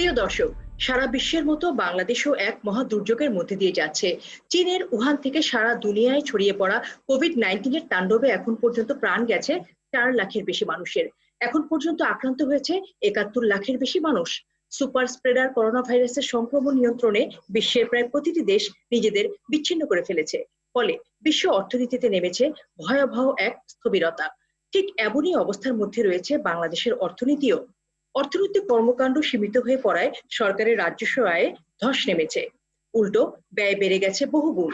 প্রিয় দর্শক, সারা বিশ্বের মতো বাংলাদেশও এক মহা দুর্যোগের মধ্যে দিয়ে যাচ্ছে। চীনের উহান থেকে সারা দুনিয়ায় ছড়িয়ে পড়া কোভিড-19 তাণ্ডবে এখন পর্যন্ত প্রাণ গেছে 4 লাখের বেশি মানুষের। এখন পর্যন্ত আক্রান্ত হয়েছে 71 লাখের বেশি মানুষ। সুপার স্প্রেডার করোনা ভাইরাসের সংক্রমণ নিয়ন্ত্রণে বিশ্বের প্রায় প্রতিটি দেশ নিজেদের বিচ্ছিন্ন করে ফেলেছে। ফলে বিশ্ব অর্থনীতিতে নেমেছে ভয়াবহ এক স্থবিরতা। ঠিক এমনই অবস্থার মধ্যে রয়েছে বাংলাদেশের অর্থনীতিও। অর্থনৈতিক কর্মকাণ্ড সীমিত হয়ে পড়ায় সরকারের রাজস্ব আয়ে ধস নেমেছে। উল্টো ব্যয় বেড়ে গেছে বহুগুণ।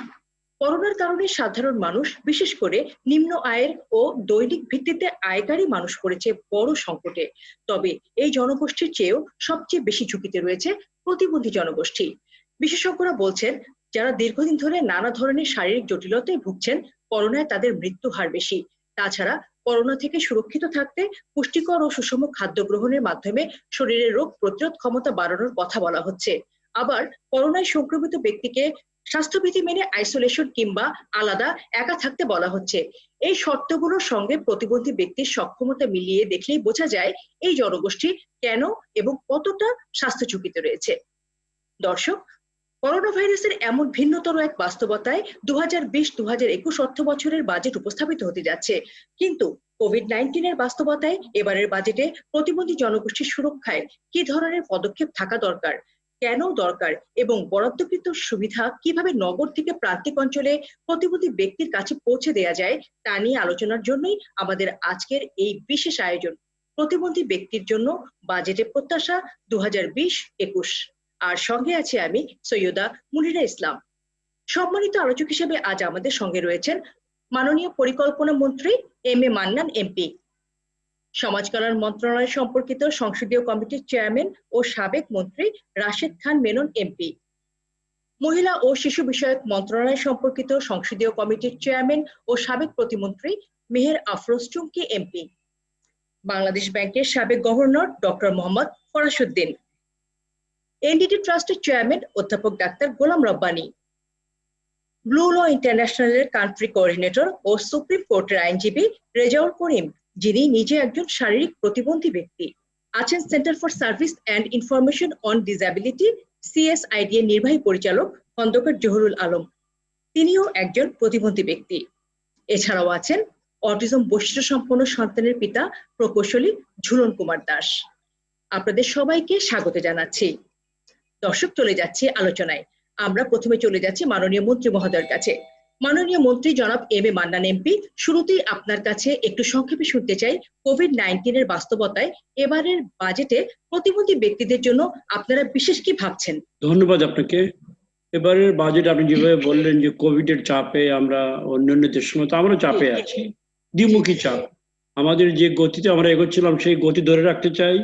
করোনার কারণে সাধারণ মানুষ, বিশেষ করে নিম্ন আয়ের ও দৈনিক ভিত্তিতে আয়কারী মানুষ পড়েছে বড় সংকটে। তবে এই জনগোষ্ঠীর চেয়েও সবচেয়ে বেশি ঝুঁকিতে রয়েছে প্রতিবন্ধী জনগোষ্ঠী। বিশেষজ্ঞরা বলছেন, যারা দীর্ঘদিন ধরে নানা ধরনের শারীরিক জটিলতায় ভুগছেন, করোনায় তাদের মৃত্যু হার বেশি। তাছাড়া করোনা থেকে সুরক্ষিত থাকতে পুষ্টিকর ও সুষম খাদ্য গ্রহণের মাধ্যমে শরীরের রোগ প্রতিরোধ ক্ষমতা বাড়ানোর কথা বলা হচ্ছে। আবার করোনায় সংক্রমিত ব্যক্তিকে স্বাস্থ্যবিধি মেনে আইসোলেশন কিংবা আলাদা একা থাকতে বলা হচ্ছে। এই শর্তগুলোর সঙ্গে প্রতিবন্ধী ব্যক্তির সক্ষমতা মিলিয়ে দেখলেই বোঝা যায় এই জনগোষ্ঠী কেন এবং কতটা স্বাস্থ্য ঝুঁকিতে রয়েছে। দর্শক, করোনা ভাইরাসের এমন ভিন্নতর এক বাস্তবতায় 2020-2021 অর্থ বছরের বাজেট উপস্থাপিত হতে যাচ্ছে। কিন্তু কোভিড-19 বাস্তবতায় এবারের বাজেটে প্রতিবন্ধী জনগোষ্ঠীর সুরক্ষায় কি ধরনের পদক্ষেপ থাকা দরকার, কেন দরকার এবং বরাদ্দকৃত সুবিধা কিভাবে নগর থেকে প্রান্তিক অঞ্চলে প্রতিবন্ধী ব্যক্তির কাছে পৌঁছে দেওয়া যায়, তা নিয়ে আলোচনার জন্যই আমাদের আজকের এই বিশেষ আয়োজন, প্রতিবন্ধী ব্যক্তির জন্য বাজেটে প্রত্যাশা 2020-21। আর সঙ্গে আছি আমি সৈয়দা মুনিরা ইসলাম। সম্মানিত আলোচক হিসেবে আজ আমাদের সঙ্গে রয়েছেন মাননীয় পরিকল্পনা মন্ত্রী এম.এ. মান্নান এমপি, সমাজ কল্যাণ মন্ত্রণালয় সম্পর্কিত সংসদীয় কমিটির চেয়ারম্যান ও সাবেক মন্ত্রী রাশেদ খান মেনন এমপি, মহিলা ও শিশু বিষয়ক মন্ত্রণালয় সম্পর্কিত সংসদীয় কমিটির চেয়ারম্যান ও সাবেক প্রতিমন্ত্রী মেহের আফরোজ চুমকি এমপি, বাংলাদেশ ব্যাংকের সাবেক governor doctor Mohammad Farasuddin, NDT ট্রাস্টের চেয়ারম্যান অধ্যাপক ডাক্তার গোলাম রব্বানী, ব্লু ল ইন্টারন্যাশনালের কান্ট্রি কোঅর্ডিনেটর ও সুপ্রিম কোর্টের আইনজীবী রেজাউল করিম, যিনি নিজে একজন শারীরিক প্রতিবন্ধী ব্যক্তি, আছেন centre for service and information on disability CSID এর নির্বাহী পরিচালক খন্দকার জহুরুল আলম, তিনিও একজন প্রতিবন্ধী ব্যক্তি। এছাড়াও আছেন অটিজম বৈশিষ্ট্য সম্পন্ন সন্তানের পিতা প্রকৌশলী ঝুলন কুমার দাস। আপনাদের সবাইকে স্বাগত জানাচ্ছি। দর্শক, চলে যাচ্ছি আলোচনায়। আমরা প্রথমে চলে যাচ্ছি মাননীয় মন্ত্রী মহোদয়ের কাছে। মাননীয় মন্ত্রী জনাব এম.এ. মান্নান এমপি, শুরুতেই আপনার কাছে একটু সংক্ষেপে শুনতে চাই, কোভিড-19 বাস্তবতায় এবারের বাজেটে প্রতিবন্ধী ব্যক্তিদের জন্য আপনারা বিশেষ কি ভাবছেন? ধন্যবাদ আপনাকে। এবারের বাজেট আপনি যেভাবে বললেন যে কোভিড এর চাপে আমরা অন্যান্য দেশের মতো আমরা চাপে আছি, দ্বিমুখী চাপ। আমাদের যে গতিতে আমরা এগোচ্ছিলাম সেই গতি ধরে রাখতে চাই,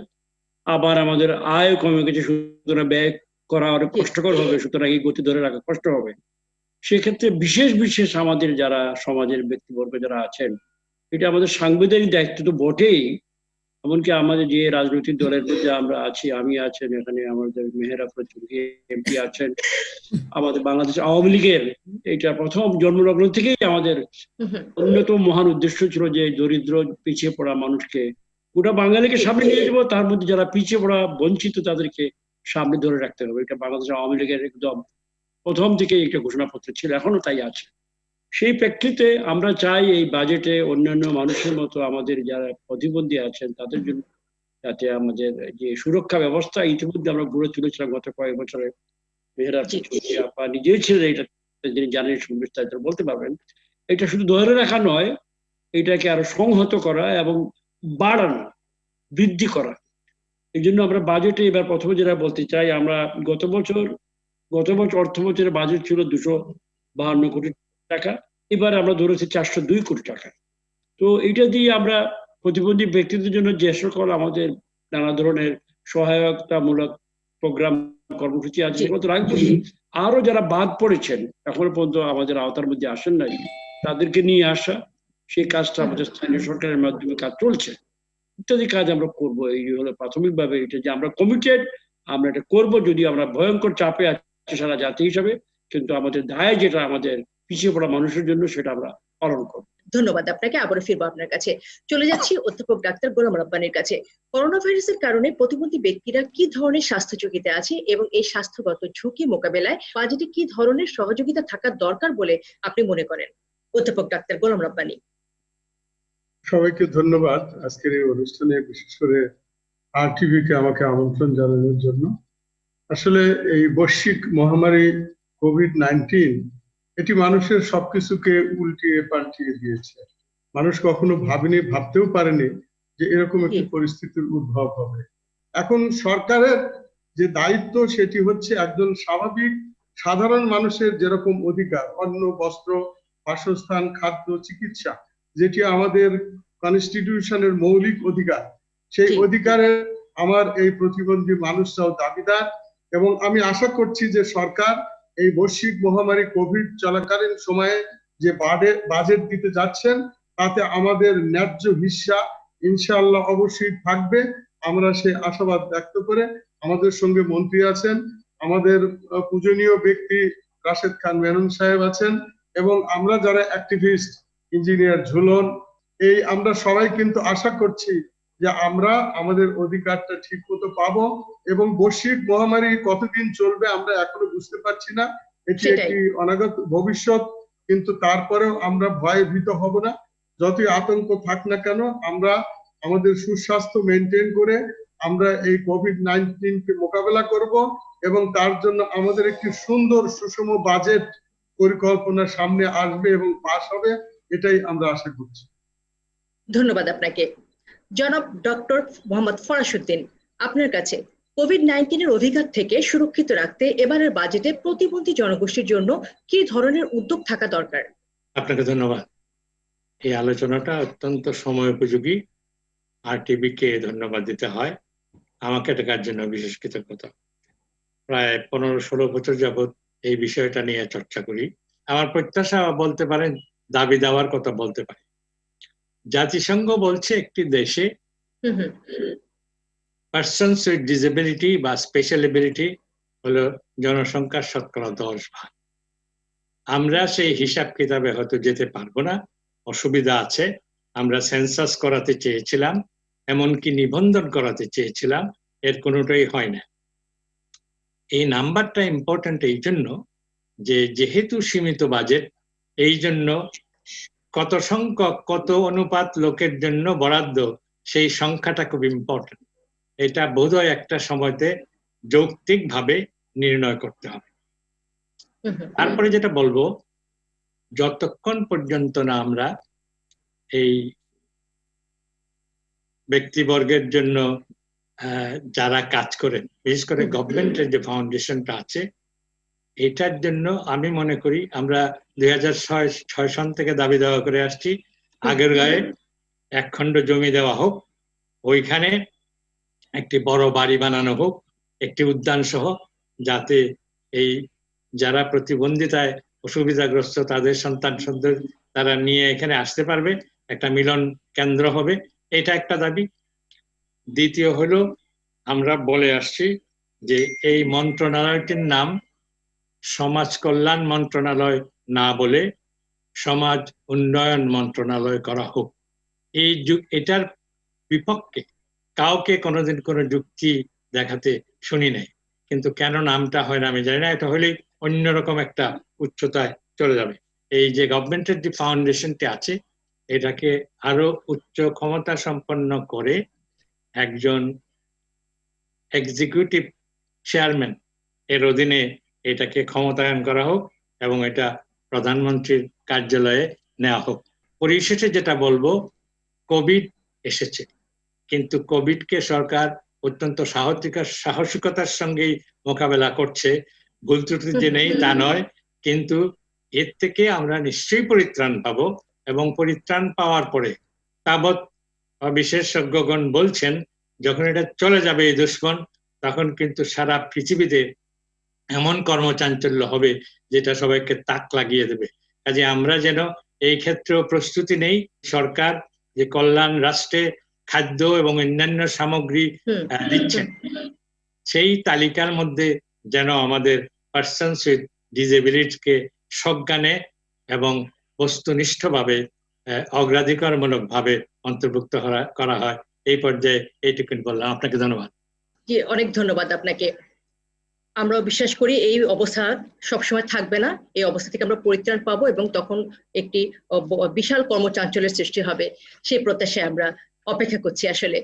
আবার আমাদের আয় কমে গেছে, সুতরাং ব্যয় করা অনেক কষ্টকর হবে, সুতরাং এই গতি ধরে রাখা কষ্ট হবে। সেক্ষেত্রে বিশেষ বিশেষ আমাদের যারা সমাজের ব্যক্তিবর্গ যারা আছেন, এটা আমাদের সাংবিধানিক দায়িত্ব তো বটেই। এমনকি আমাদের যে রাজনৈতিক দলের মধ্যে আমরা আছি, আমি আছেন এখানে, আমাদের মেহের আফরোজ চৌধুরী এমপি আছেন, আমাদের বাংলাদেশ আওয়ামী লীগের এটা প্রথম জন্মলগ্ন থেকেই আমাদের অন্যতম মহান উদ্দেশ্য ছিল যে দরিদ্র পিছিয়ে পড়া মানুষকে গোটা বাঙালিকে সামনে নিয়ে যাবো, তার মধ্যে যারা পিছিয়ে পড়া বঞ্চিত তাদেরকে সামনে ধরে রাখতে হবে। এটা বাংলাদেশ আওয়ামী লীগের একদম প্রথম থেকেই একটা ঘোষণাপত্র ছিল, এখনো তাই আছে। সেই প্রেক্ষিতে আমরা চাই এই বাজেটে অন্যান্য মানুষের মতো আমাদের যারা প্রতিবন্ধী আছেন তাদের জন্য যাতে আমাদের যে সুরক্ষা ব্যবস্থা ইতিমধ্যে আমরা গড়ে তুলেছিলাম গত কয়েক বছরে, মেহের আফরোজ চৌধুরী আপা নিজেই ছিলেন এটা, যিনি জানেন বিস্তারিত বলতে পারবেন। এটা শুধু ধরে রাখা নয়, এটাকে আরো সংহত করা এবং বাড়ানো, বৃদ্ধি করা। এই জন্য আমরা বাজেটে এবার প্রথমে যেটা বলতে চাই, আমরা গত বছর অর্থ বছরের বাজেট ছিল 252 কোটি টাকা, এবার আমরা ধরেছি 402 কোটি টাকা। তো এটা দিয়ে আমরা প্রতিবন্ধী ব্যক্তিদের জন্য যে সকল আমাদের নানা ধরনের সহায়তামূলক প্রোগ্রাম কর্মসূচি আছে সেগুলো তো রাখবো। আরো যারা বাদ পড়েছেন এখনো পর্যন্ত আমাদের আওতার মধ্যে আসেন নাই, তাদেরকে নিয়ে আসা, সেই কাজটা আমাদের স্থানীয় সরকারের মাধ্যমে কাজ চলছে, ইত্যাদি কাজ আমরা করবো। এই হলো প্রাথমিকভাবে এটা যে আমরা কমিটেড, আমরা এটা করবো। যদি আমরা ভয়ঙ্কর চাপে আছি সারা জাতি হিসাবে, কিন্তু আমাদের দায় যেটা আমাদের পিছিয়ে পড়া মানুষের জন্য সেটা আমরা পালন করবো। ধন্যবাদ আপনাকে, আবারও ফিরবো আপনার কাছে। চলে যাচ্ছি অধ্যাপক ডাক্তার গোলাম রব্বানীর কাছে। করোনা ভাইরাসের কারণে প্রতিবন্ধী ব্যক্তিরা কি ধরনের স্বাস্থ্য ঝুঁকিতে আছে এবং এই স্বাস্থ্যগত ঝুঁকি মোকাবেলায় বাজেটে কি ধরনের সহযোগিতা থাকা দরকার বলে আপনি মনে করেন? অধ্যাপক ডাক্তার গোলাম রব্বানী। সবাইকে ধন্যবাদ আজকের এই অনুষ্ঠানে, বিশেষ করে RTV কে আমাকে আমন্ত্রণ জানানোর জন্য। আসলে এই বৈশ্বিক মহামারী কোভিড-19 এটি মানুষের সবকিছুকে উল্টিয়ে পাল্টিয়ে দিয়েছে। মানুষ কখনো ভাবতেও পারেনি যে এরকম একটি পরিস্থিতির উদ্ভব হবে। এখন সরকারের যে দায়িত্ব সেটি হচ্ছে একজন স্বাভাবিক সাধারণ মানুষের যেরকম অধিকার, অন্ন, বস্ত্র, বাসস্থান, খাদ্য, চিকিৎসা, যেটি আমাদের কনস্টিটিউশনের মৌলিক অধিকার, সেই অধিকারের আমার এই প্রতিবন্ধী মানুষরাও দাবিদার। এবং আমি আশা করছি যে সরকার এই বৈশ্বিক মহামারী কোভিড চলাকালীন সময়ে যে বাজেট দিতে যাচ্ছেন তাতে আমাদের ন্যায্য হিস্সা ইনশাআল্লাহ অবশ্যই থাকবে। আমরা সেই আশাবাদ ব্যক্ত করে, আমাদের সঙ্গে মন্ত্রী আছেন, আমাদের পূজনীয় ব্যক্তি রাশেদ খান মেনন সাহেব আছেন, এবং আমরা যারা অ্যাক্টিভিস্ট, ইঞ্জিনিয়ার ঝুলন, এই আমরা সবাই কিন্তু আশা করছি যে আমরা আমাদের অধিকারটা ঠিক মতো পাবো। এবং বৈশ্বিক মহামারী কতদিন চলবে আমরা এখনো বুঝতে পারছি না, এটি একটি অনাগত ভবিষ্যৎ, কিন্তু তারপরেও আমরা ভয়ে ভীত হব না। যতই আতঙ্ক থাক না কেন, আমরা আমাদের সুস্বাস্থ্য মেনটেন করে আমরা এই কোভিড-19 কে মোকাবেলা করব, এবং তার জন্য আমাদের একটি সুন্দর সুষম বাজেট পরিকল্পনা সামনে আসবে এবং পাস হবে, এটাই আমরা আশা করছি। ধন্যবাদ আপনাকে। জনাব ডক্টর মোহাম্মদ ফরাসউদ্দিন, আপনার কাছে কোভিড-19 এর অভিঘাত থেকে সুরক্ষিত রাখতে এবারের বাজেটে প্রতিবন্ধী জনগোষ্ঠীর জন্য কি ধরনের উদ্যোগ থাকা দরকার? আপনাকে ধন্যবাদ। এই আলোচনাটা অত্যন্ত সময় উপযোগী। RTV কে ধন্যবাদ দিতে হয়, আমাকে ডাকার জন্য বিশেষ কৃতজ্ঞতা। প্রায় 15-16 বছর যাবৎ এই বিষয়টা নিয়ে চর্চা করি। আমার প্রত্যাশা বলতে পারেন, দাবি দেওয়ার কথা বলতে পারি। জাতিসংঘ বলছে একটি দেশে পার্সনস উইথ ডিসেবিলিটি বা স্পেশাল এবিলিটি হলো জনসংখ্যার 10%। আমরা সেই হিসাব কিতাবে হয়তো যেতে পারবো না, অসুবিধা আছে। আমরা সেন্সাস করাতে চেয়েছিলাম, এমনকি নিবন্ধন করাতে চেয়েছিলাম, এর কোনোটাই হয় না। এই নাম্বারটা ইম্পর্টেন্ট এই জন্য যে যেহেতু সীমিত বাজেট, এই জন্য কত সংখ্যক, কত অনুপাত লোকের জন্য বরাদ্দ, সেই সংখ্যাটা খুব ইম্পর্টেন্ট। এটা বোধহয় একটা সময়তে যৌক্তিকভাবে নির্ণয় করতে হবে। তারপরে যেটা বলবো, যতক্ষণ পর্যন্ত না আমরা এই ব্যক্তিবর্গের জন্য যারা কাজ করেন, বিশেষ করে গভর্নমেন্টের যে ফাউন্ডেশনটা আছে, এটার জন্য আমি মনে করি আমরা 2006 সন থেকে দাবি দেওয়া করে আসছি, আগের গায়ে 1 খণ্ড জমি দেওয়া হোক, ওইখানে একটি বড় বাড়ি বানানো হোক, একটি উদ্যান সহ, যাতে এই যারা প্রতিবন্ধিতায় অসুবিধাগ্রস্ত তাদের সন্তান সন্ততি তারা নিয়ে এখানে আসতে পারবে, একটা মিলন কেন্দ্র হবে, এটা একটা দাবি। দ্বিতীয় হলো, আমরা বলে আসছি যে এই মন্ত্রণালয়টির নাম সমাজ কল্যাণ মন্ত্রণালয় না বলে সমাজ উন্নয়ন মন্ত্রণালয় করা হোক। এটার বিপক্ষে কাউকে কোনোদিন কোনো যুক্তি দেখাতে শুনি নাই, কিন্তু কেন নামটা হয় না আমি জানি না। এটা হলেই অন্যরকম একটা উচ্চতায় চলে যাবে। এই যে গভর্নমেন্টের যে ফাউন্ডেশনটি আছে, এটাকে আরো উচ্চ ক্ষমতা সম্পন্ন করে একজন এক্সিকিউটিভ চেয়ারম্যান এর অধীনে এটাকে ক্ষমতায়ন করা হোক এবং এটা প্রধানমন্ত্রীর কার্যালয়ে নেওয়া হোক। পরিশেষে যেটা বলবো, কোভিড এসেছে, কিন্তু কোভিডকে সরকার অত্যন্ত সাহসিকতার সঙ্গেই মোকাবেলা করছে। ভুল ত্রুটি যে নেই তা নয়, কিন্তু এর থেকে আমরা নিশ্চয়ই পরিত্রাণ পাবো, এবং পরিত্রাণ পাওয়ার পরে তাবৎ বিশেষজ্ঞগণ বলছেন যখন এটা চলে যাবে এই দুষ্মন, তখন কিন্তু সারা পৃথিবীতে এমন কর্মচাঞ্চল্য হবে যেটা সবাইকে তাক লাগিয়ে দেবে। কাজে আমরা যেন এই ক্ষেত্রেও প্রস্তুতি নেই। সরকার যে কল্যাণ রাষ্ট্রে খাদ্য এবং অন্যান্য সামগ্রী দিচ্ছেন, সেই তালিকার মধ্যে যেন আমাদের পার্সনস উইথ ডিসেবিলিটিকে সজ্ঞানে এবং বস্তুনিষ্ঠভাবে অগ্রাধিকারমূলক ভাবে অন্তর্ভুক্ত করা হয়। এই পর্যায়ে এইটুকুন বললাম। আপনাকে ধন্যবাদ। জি, অনেক ধন্যবাদ আপনাকে। আমরাও বিশ্বাস করি এই অবস্থা সবসময় থাকবে না, এই অবস্থা থেকে আমরা পরিত্রাণ পাবো এবং তখন একটি বিশাল কর্মচাঞ্চল্যের সৃষ্টি হবে, সেই প্রত্যাশায় আমরা অপেক্ষা করছি। আসলে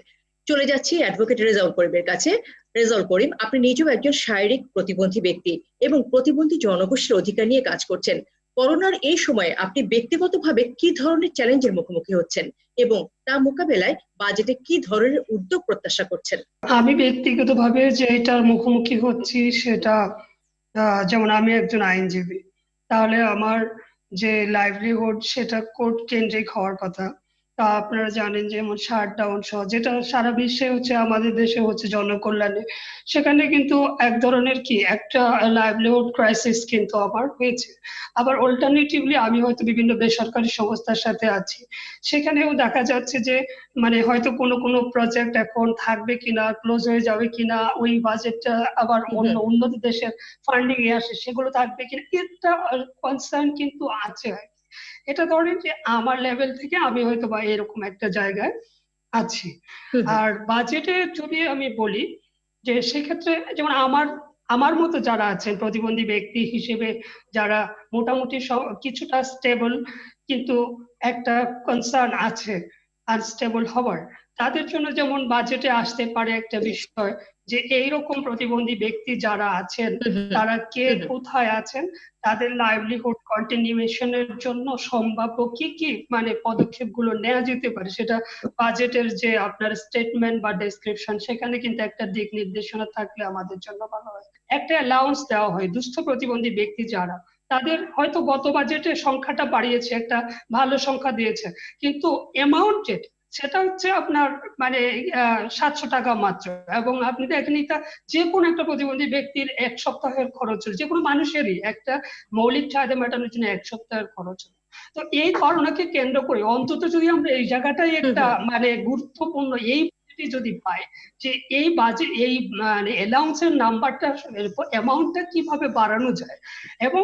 চলে যাচ্ছি অ্যাডভোকেট রেজাউল করিমের কাছে। রেজাউল করিম, আপনি নিজেও একজন শারীরিক প্রতিবন্ধী ব্যক্তি এবং প্রতিবন্ধী জনগোষ্ঠীর অধিকার নিয়ে কাজ করছেন। করোনার এই সময়ে আপনি ব্যক্তিগতভাবে কি ধরনের চ্যালেঞ্জের মুখোমুখি হচ্ছেন এবং তা মোকাবেলায় বাজেটে কি ধরনের উদ্যোগ প্রত্যাশা করছেন? আমি ব্যক্তিগতভাবে যে এটার মুখোমুখি হচ্ছি সেটা যেমন আমি একজন আইনজীবী, তাহলে আমার যে লাইভলিহুড সেটা কোর্ট কেন্দ্রিক হওয়ার কথা। তা আপনারা জানেন যেমন শাটডাউন সহ যেটা সারা বিশ্বে হচ্ছে, আমাদের দেশে হচ্ছে জনকল্যাণে, সেখানে কিন্তু এক ধরনের কি একটা লাইভলিহুড ক্রাইসিস কিন্তু আমার হয়েছে। আবার অল্টারনেটিভলি আমি হয়তো বিভিন্ন বেসরকারি সংস্থার সাথে আছি, সেখানেও দেখা যাচ্ছে যে মানে হয়তো কোনো প্রজেক্ট এখন থাকবে কিনা, ক্লোজ হয়ে যাবে কিনা, ওই বাজেটটা আবার অন্য উন্নত দেশের ফান্ডিং এ আসে সেগুলো থাকবে কিনা, একটা কনসার্ন কিন্তু আছে। এটা ধরেন যে আমার লেভেল থেকে আমি হয়তো বা এরকম একটা জায়গায় আছি। আর বাজেটে যদি আমি বলি যে সেক্ষেত্রে যেমন আমার মতো যারা আছেন প্রতিবন্ধী ব্যক্তি হিসেবে, যারা মোটামুটি কিছুটা স্টেবল কিন্তু একটা কনসার্ন আছে আনস্টেবল হওয়ার, তাদের জন্য যেমন বাজেটে আসতে পারে একটা বিষয় যে এইরকম প্রতিবন্ধী ব্যক্তি যারা আছেন তারা কে কোথায় আছেন, তাদের লাইভলিহুড কন্টিনিউশনের জন্য সম্ভাব্য কি কি মানে পদক্ষেপগুলো নেওয়া যেতে পারে, সেটা বাজেটের যে আপনার স্টেটমেন্ট বা ডেসক্রিপশন, সেখানে কিন্তু একটা দিক নির্দেশনা থাকলে আমাদের জন্য ভালো হয়। একটা অ্যালাউন্স দেওয়া হয় দুস্থ প্রতিবন্ধী ব্যক্তি যারা, তাদের হয়তো গত বাজেটে সংখ্যাটা বাড়িয়েছে, একটা ভালো সংখ্যা দিয়েছে, কিন্তু অ্যামাউন্টেড সেটা হচ্ছে আপনার মানে 700 টাকা মাত্র। এবং আপনি দেখেন এটা যে কোনো একটা প্রতিবন্ধী ব্যক্তির এক সপ্তাহের খরচ, যে কোনো মানুষেরই একটা মৌলিক চাহিদা মেটানোর জন্য এক সপ্তাহের খরচ। তো এই করোনাকে কেন্দ্র করে অন্তত যদি আমরা এই জায়গাটাই একটা মানে গুরুত্বপূর্ণ এই যদি পাই যে এই বাজেট এই মানে অ্যালাউন্সের নাম্বারটা অ্যামাউন্টটা কিভাবে বাড়ানো যায়, এবং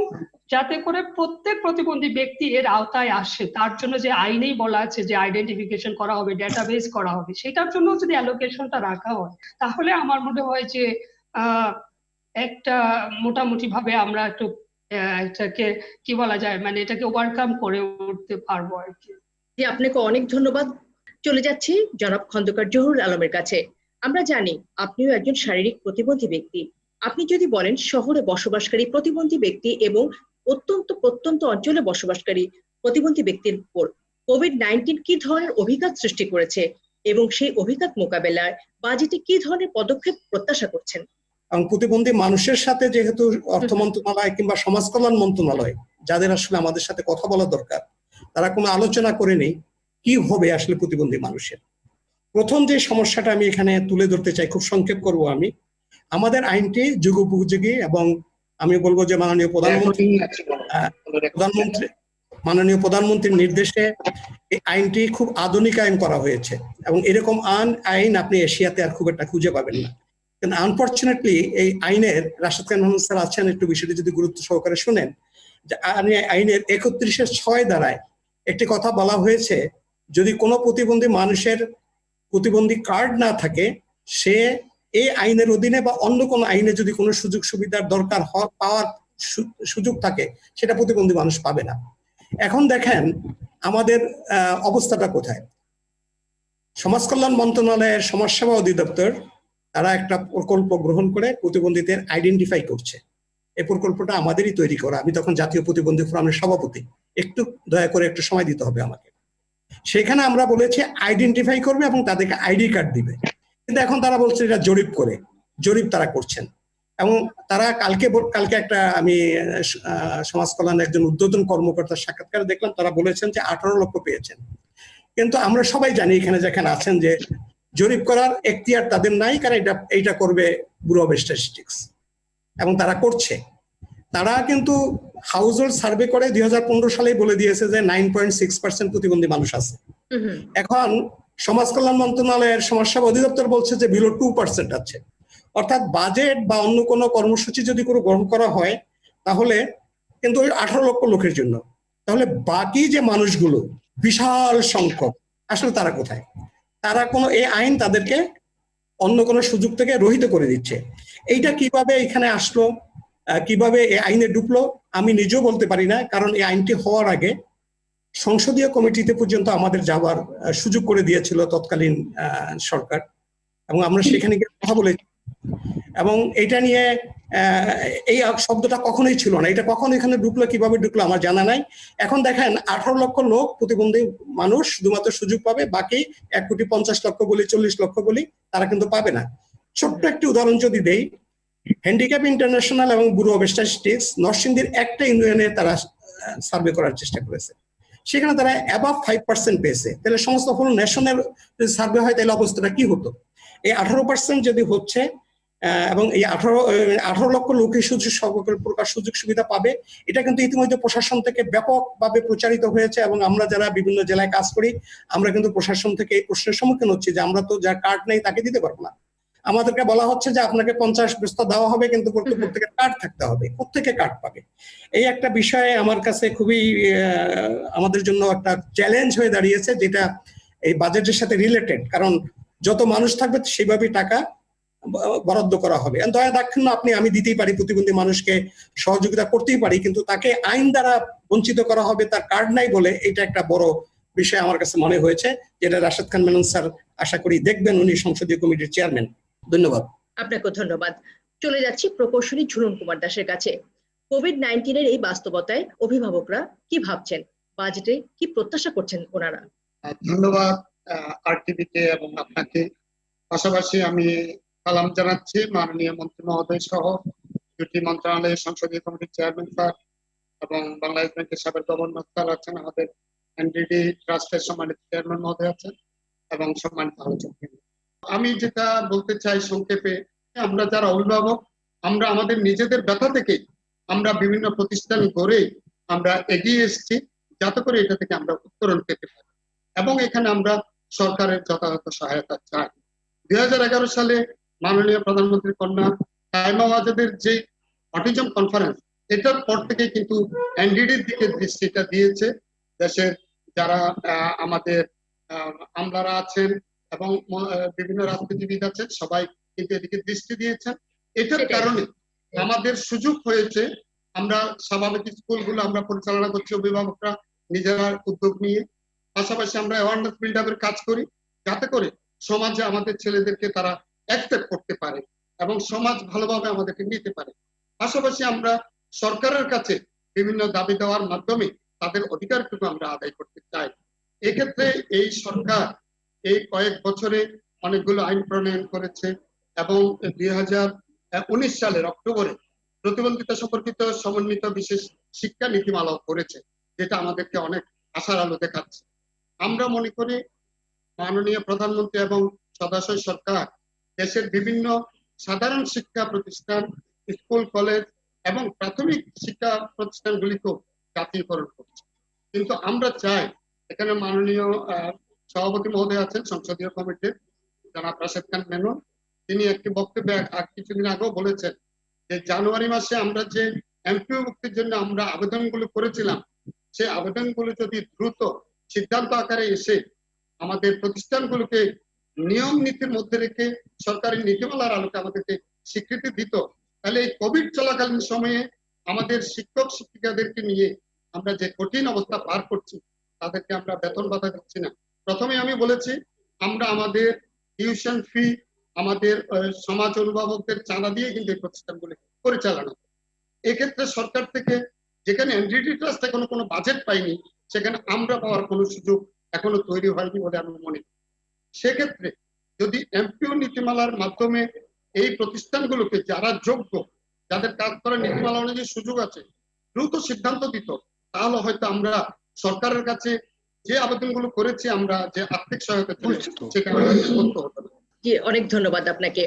যাতে করে প্রত্যেক প্রতিবন্ধী ব্যক্তি এর আওতায় আসে, তার জন্য যে আইনেই বলা আছে যে আইডেন্টিফিকেশন করা হবে, ডেটাবেস করা হবে, সেটার জন্য যদি অ্যালোকেশনটা রাখা হয়, তাহলে আমার মনে হয় যে একটা মোটামুটি ভাবে আমরা একটু এটাকে কি বলা যায় মানে এটাকে ওভারকাম করে উঠতে পারবো আর কি। জি, আপনাকে অনেক ধন্যবাদ। চলে যাচ্ছি জনাব খন্দকার জহুরুল আলমের কাছে। আমরা জানি আপনিও একজন শারীরিক প্রতিবন্ধী ব্যক্তি। আপনি যদি বলেন শহরে বসবাসকারী প্রতিবন্ধী ব্যক্তি এবং অত্যন্ত প্রত্যন্ত অঞ্চলে বসবাসকারী প্রতিবন্ধী ব্যক্তির উপর কোভিড-19 কি ধরনের অভিঘাত সৃষ্টি করেছে এবং সেই অভিঘাত মোকাবেলায় বাজেটে কি ধরনের পদক্ষেপ প্রত্যাশা করছেন? প্রতিবন্ধী মানুষের সাথে যেহেতু অর্থ মন্ত্রণালয় কিংবা সমাজ কল্যাণ মন্ত্রণালয়, যাদের আসলে আমাদের সাথে কথা বলা দরকার, তারা কোনো আলোচনা করেনি কি হবে আসলে প্রতিবন্ধী মানুষের। প্রথম যে সমস্যাটা আমি এখানে তুলে ধরতে চাই, খুব সংক্ষেপ করব আমি, আমাদের আইনটি যুগোপযোগী এবং আমি বলবো যে মাননীয় প্রধানমন্ত্রীর নির্দেশে এই আইনটি খুব আধুনিক আইন করা হয়েছে এবং এরকম আইন আপনি এশিয়াতে আর খুব একটা খুঁজে পাবেন না। কিন্তু আনফর্চুনেটলি এই আইনের রাশেদ খান মোহাম্মদ স্যার আছেন, একটু বিষয়টি যদি গুরুত্ব সহকারে শুনেন, যে আইনের 31(6) দ্বারায় একটি কথা বলা হয়েছে, যদি কোনো প্রতিবন্ধী মানুষের প্রতিবন্ধী কার্ড না থাকে, সে এই আইনের অধীনে বা অন্য কোনো আইনে যদি কোনো সুযোগ সুবিধার দরকার পাওয়ার সুযোগ থাকে, সেটা প্রতিবন্ধী মানুষ পাবে না। এখন দেখেন আমাদের অবস্থাটা কোথায়। সমাজ কল্যাণ মন্ত্রণালয়ের সমাজসেবা অধিদপ্তর তারা একটা প্রকল্প গ্রহণ করে প্রতিবন্ধীদের আইডেন্টিফাই করছে। এই প্রকল্পটা আমাদেরই তৈরি করা। আমি তখন জাতীয় প্রতিবন্ধী ফোরামের সভাপতি, একটু দয়া করে একটু সময় দিতে হবে আমাকে। সেখানে আমরা বলেছি আইডেন্টিফাই করবে এবং তাদেরকে আইডি কার্ড দিবে, কিন্তু এখন তারা বলছে এটা জরিপ তারা করছেন। এবং তারা কালকে একটা আমি সমাজ কল্যাণের একজন ঊর্ধ্বতন কর্মকর্তার সাক্ষাৎকারে দেখলাম, তারা বলেছেন যে 18 লক্ষ পেয়েছেন। কিন্তু আমরা সবাই জানি এখানে যেখানে আছেন যে জরিপ করার এখতিয়ার তাদের নাই, কারণ এইটা করবে ব্যুরো অফ স্ট্যাটিস্টিক্স এবং তারা করছে। তারা কিন্তু হাউস হোল্ড সার্ভে করে 2015 সালেই বলে দিয়েছে যে 9.6% প্রতিবন্ধী মানুষ আছে। এখন সমাজ কল্যাণ মন্ত্রণালয়ের সমাজসেবা অধিদপ্তর বলছে যে বিলো 2% আছে। অর্থাৎ বাজেট বা অন্য কোনো কর্মসূচি যদি কোনো গ্রহণ করা হয়, তাহলে কিন্তু ওই 18 লক্ষ লোকের জন্য, তাহলে বাকি যে মানুষগুলো বিশাল সংখ্যক। আসলে তারা কোথায়? তারা কোনো এই আইন তাদেরকে অন্য কোনো সুযোগ থেকে রহিত করে দিচ্ছে। এইটা কিভাবে এখানে আসলো, কিভাবে এই আইনে ঢুকলো আমি নিজেও বলতে পারি না, কারণ এই আইনটি হওয়ার আগে সংসদীয় কমিটিতে পর্যন্ত আমাদের যাওয়ার সুযোগ করে দিয়েছিল তৎকালীন সরকার, এবং আমরা সেখানে গিয়ে কথা বলেছি। এবং এটা নিয়ে এই শব্দটা কখনোই ছিল না। এটা কখন এখানে ঢুকলো, কিভাবে ঢুকলো আমার জানা নাই। এখন দেখেন 18 লক্ষ লোক প্রতিবন্ধী মানুষ শুধুমাত্র সুযোগ পাবে, বাকি 1,50,00,000 বলি 40 লক্ষ বলি তারা কিন্তু পাবে না। ছোট্ট একটি উদাহরণ যদি দেই, হ্যান্ডিক্যাপ ইন্টারন্যাশনাল এবং ব্যুরো অফ স্ট্যাটিস্টিক্স নরসিংদীর একটা ইউনিয়নে তারা সার্ভে করার চেষ্টা করেছে, সেখানে তারা অ্যাবাভ 5% পেয়েছে। তাহলে সমস্ত হোল ন্যাশনের যদি সার্ভে হয় তাহলে অবস্থাটা কি হতো? এই 18% যদি হচ্ছে এবং এই 18 লক্ষ লোকই সকল প্রকার সুযোগ সুবিধা পাবে, এটা কিন্তু ইতিমধ্যে প্রশাসন থেকে ব্যাপকভাবে প্রচারিত হয়েছে। এবং আমরা যারা বিভিন্ন জেলায় কাজ করি আমরা কিন্তু প্রশাসন থেকে এই প্রশ্নের সম্মুখীন হচ্ছি যে আমরা তো যার কার্ড নেই তাকে দিতে পারবো না। আমাদেরকে বলা হচ্ছে যে আপনাকে 50 বস্তা দেওয়া হবে, কিন্তু প্রত্যেকের কার্ড থাকতে হবে। কোত্থেকে কার্ড পাবে? এই একটা বিষয়ে আমার কাছে খুবই আমাদের জন্য একটা চ্যালেঞ্জ হয়ে দাঁড়িয়েছে, যেটা এই বাজেটের সাথে রিলেটেড। কারণ যত মানুষ থাকবে সেইভাবেই টাকা বরাদ্দ করা হবে। দয়া দাক্ষিণ্য আমি দিতেই পারি, প্রতিবন্ধী মানুষকে সহযোগিতা করতেই পারি, কিন্তু তাকে আইন দ্বারা বঞ্চিত করা হবে তার কার্ড নাই বলে, এটা একটা বড় বিষয় আমার কাছে মনে হয়েছে, যেটা রাশেদ খান মেনন স্যার আশা করি দেখবেন, উনি সংসদীয় কমিটির চেয়ারম্যান। ধন্যবাদ। আপনাকে ধন্যবাদ। চলে যাচ্ছি প্রকৌশলী ঝুলন কুমার দাসের কাছে। কোভিড-19 এই বাস্তবতায় অভিভাবকরা কি ভাবছেন, বাজেটে কি প্রত্যাশা করছেন ওনারা? ধন্যবাদ আরটিভিকে এবং আপনাকে। পাশাপাশি আমি সালাম জানাচ্ছি মাননীয় মন্ত্রী মহোদয় সহ দুটি মন্ত্রণালয়ের সংসদীয় কমিটির চেয়ারম্যান স্যার এবং বাংলাদেশ ব্যাংকের সাবেক গভর্নর স্যার আছেন, আমাদের এনডিডি ট্রাস্টের সম্মানিত চেয়ারম্যান মহোদয় আছেন এবং সম্মানিত আলোচক। আমি যেটা বলতে চাই সংক্ষেপে, আমরা যারা অভিভাবক আমরা আমাদের নিজেদের ব্যথা থেকে আমরা বিভিন্ন প্রতিষ্ঠান গড়ে আমরা এগিয়ে এসেছি, যাতে করে এটা থেকে আমরা উত্তরণ পেতে পারি এবং এখানে আমরা সরকারের যথাযথ সহায়তা চাই। 2011 সালে মাননীয় প্রধানমন্ত্রীর কন্যা তাইমা ওয়াজেদের যে অটিজম কনফারেন্স, এটার পর থেকে কিন্তু এনডিডির দিকে দৃষ্টিটা দিয়েছে দেশের যারা আমাদের আমলারা আছেন এবং বিভিন্ন রাজনীতিবিদ আছেন, সবাই কিন্তু এদিকে দৃষ্টি দিয়েছেন। এটার কারণে আমাদের সুযোগ হয়েছে, আমরা স্বাভাবিক স্কুলগুলো আমরা পরিচালনা করছি অভিভাবকরা নিজেরা উদ্যোগ নিয়ে। পাশাপাশি আমরা অ্যাওয়ারনেস বিল্ড আপের কাজ করি, যাতে করে সমাজে আমাদের ছেলেদেরকে তারা অ্যাকসেপ্ট করতে পারে এবং সমাজ ভালোভাবে আমাদেরকে নিতে পারে। পাশাপাশি আমরা সরকারের কাছে বিভিন্ন দাবি দেওয়ার মাধ্যমে তাদের অধিকারটুকু আমরা আদায় করতে চাই। এক্ষেত্রে এই সরকার এই কয়েক বছরে অনেকগুলো আইন প্রণয়ন করেছে এবং 2019 সালের অক্টোবরে প্রতিবন্ধিতা সম্পর্কিত সমন্বিত বিশেষ শিক্ষা নীতিমালাও করেছে, যেটা আমাদেরকে অনেক আশার আলো দেখাচ্ছে। আমরা মনে করি মাননীয় প্রধানমন্ত্রী এবং সদাশয় সরকার দেশের বিভিন্ন সাধারণ শিক্ষা প্রতিষ্ঠান, স্কুল, কলেজ এবং প্রাথমিক শিক্ষা প্রতিষ্ঠানগুলিকেও জাতীয়করণ করছে। কিন্তু আমরা চাই, এখানে মাননীয় সভাপতি মহোদয় আছেন সংসদীয় কমিটির জনাব রাশেদ খান মেনন, তিনি একটি বক্তব্যে কিছুদিন আগেও বলেছেন যে জানুয়ারি মাসে আমরা যে এমপিও মুক্তির জন্য আমরা আবেদনগুলো করেছিলাম, সেই আবেদনগুলো যদি দ্রুত সিদ্ধান্ত আকারে এসে আমাদের প্রতিষ্ঠানগুলোকে নিয়ম নীতির মধ্যে রেখে সরকারি নীতিমালার আলোকে আমাদেরকে স্বীকৃতি দিত, তাহলে এই কোভিড চলাকালীন সময়ে আমাদের শিক্ষক শিক্ষিকাদেরকে নিয়ে আমরা যে কঠিন অবস্থা পার করছি, তাদেরকে আমরা বেতন ভাতা দিচ্ছি না। প্রথমে আমি বলেছি আমরা আমাদের টিউশন ফি আমাদের সমাজ অভিভাবকদের চাঁদা দিয়ে কিন্তু এই প্রতিষ্ঠানগুলি পরিচালনা। এক্ষেত্রে সরকার থেকে যেখানে এনডিডি ট্রাস্ট এখনো কোনো বাজেট পাইনি, সেখানে আমরা পাওয়ার কোনো সুযোগ এখনো তৈরি হয়নি বলে আমি মনে করি। সেক্ষেত্রে যদি এমপিও নীতিমালার মাধ্যমে এই প্রতিষ্ঠানগুলোকে যারা যোগ্য, যাদের কাজ করার নীতিমালা অনুযায়ী সুযোগ আছে, দ্রুত সিদ্ধান্ত দিত, তাহলে হয়তো আমরা সরকারের কাছে যে আবেদনগুলো করেছি আমরা যে আর্থিক সহায়তা সেখানে করতে হতো না। জি, অনেক ধন্যবাদ আপনাকে।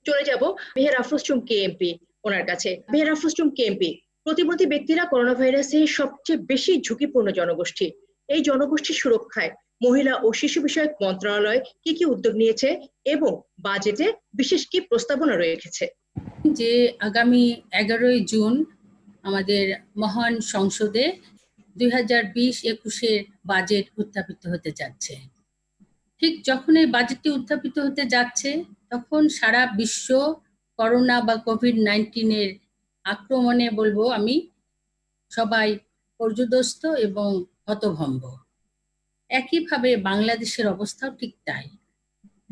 চলে যাব মেহের আফরোজ চুম কেএমপি ওনার কাছে। মেহের আফরোজ চুম কেএমপি, প্রতিবন্ধী ব্যক্তিরা করোনা ভাইরাসে সবচেয়ে বেশি ঝুঁকিপূর্ণ জনগোষ্ঠী। এই জনগোষ্ঠীর সুরক্ষায় মহিলা ও শিশু বিষয়ক মন্ত্রণালয় কি কি উদ্যোগ নিয়েছে এবং বাজেটে বিশেষ কি প্রস্তাবনা রেখেছে? যে আগামী 11ই জুন আমাদের মহান সংসদে 2020-21-এর বাজেট উত্থাপিত হতে যাচ্ছে। ঠিক যখন এই বাজেটটি উত্থাপিত হতে যাচ্ছে তখন সারা বিশ্ব করোনা বা কোভিড-19-এর আক্রমণে বলবো আমি সবাই পর্যুদস্ত এবং হতভম্ব। একইভাবে বাংলাদেশের অবস্থাও ঠিক তাই।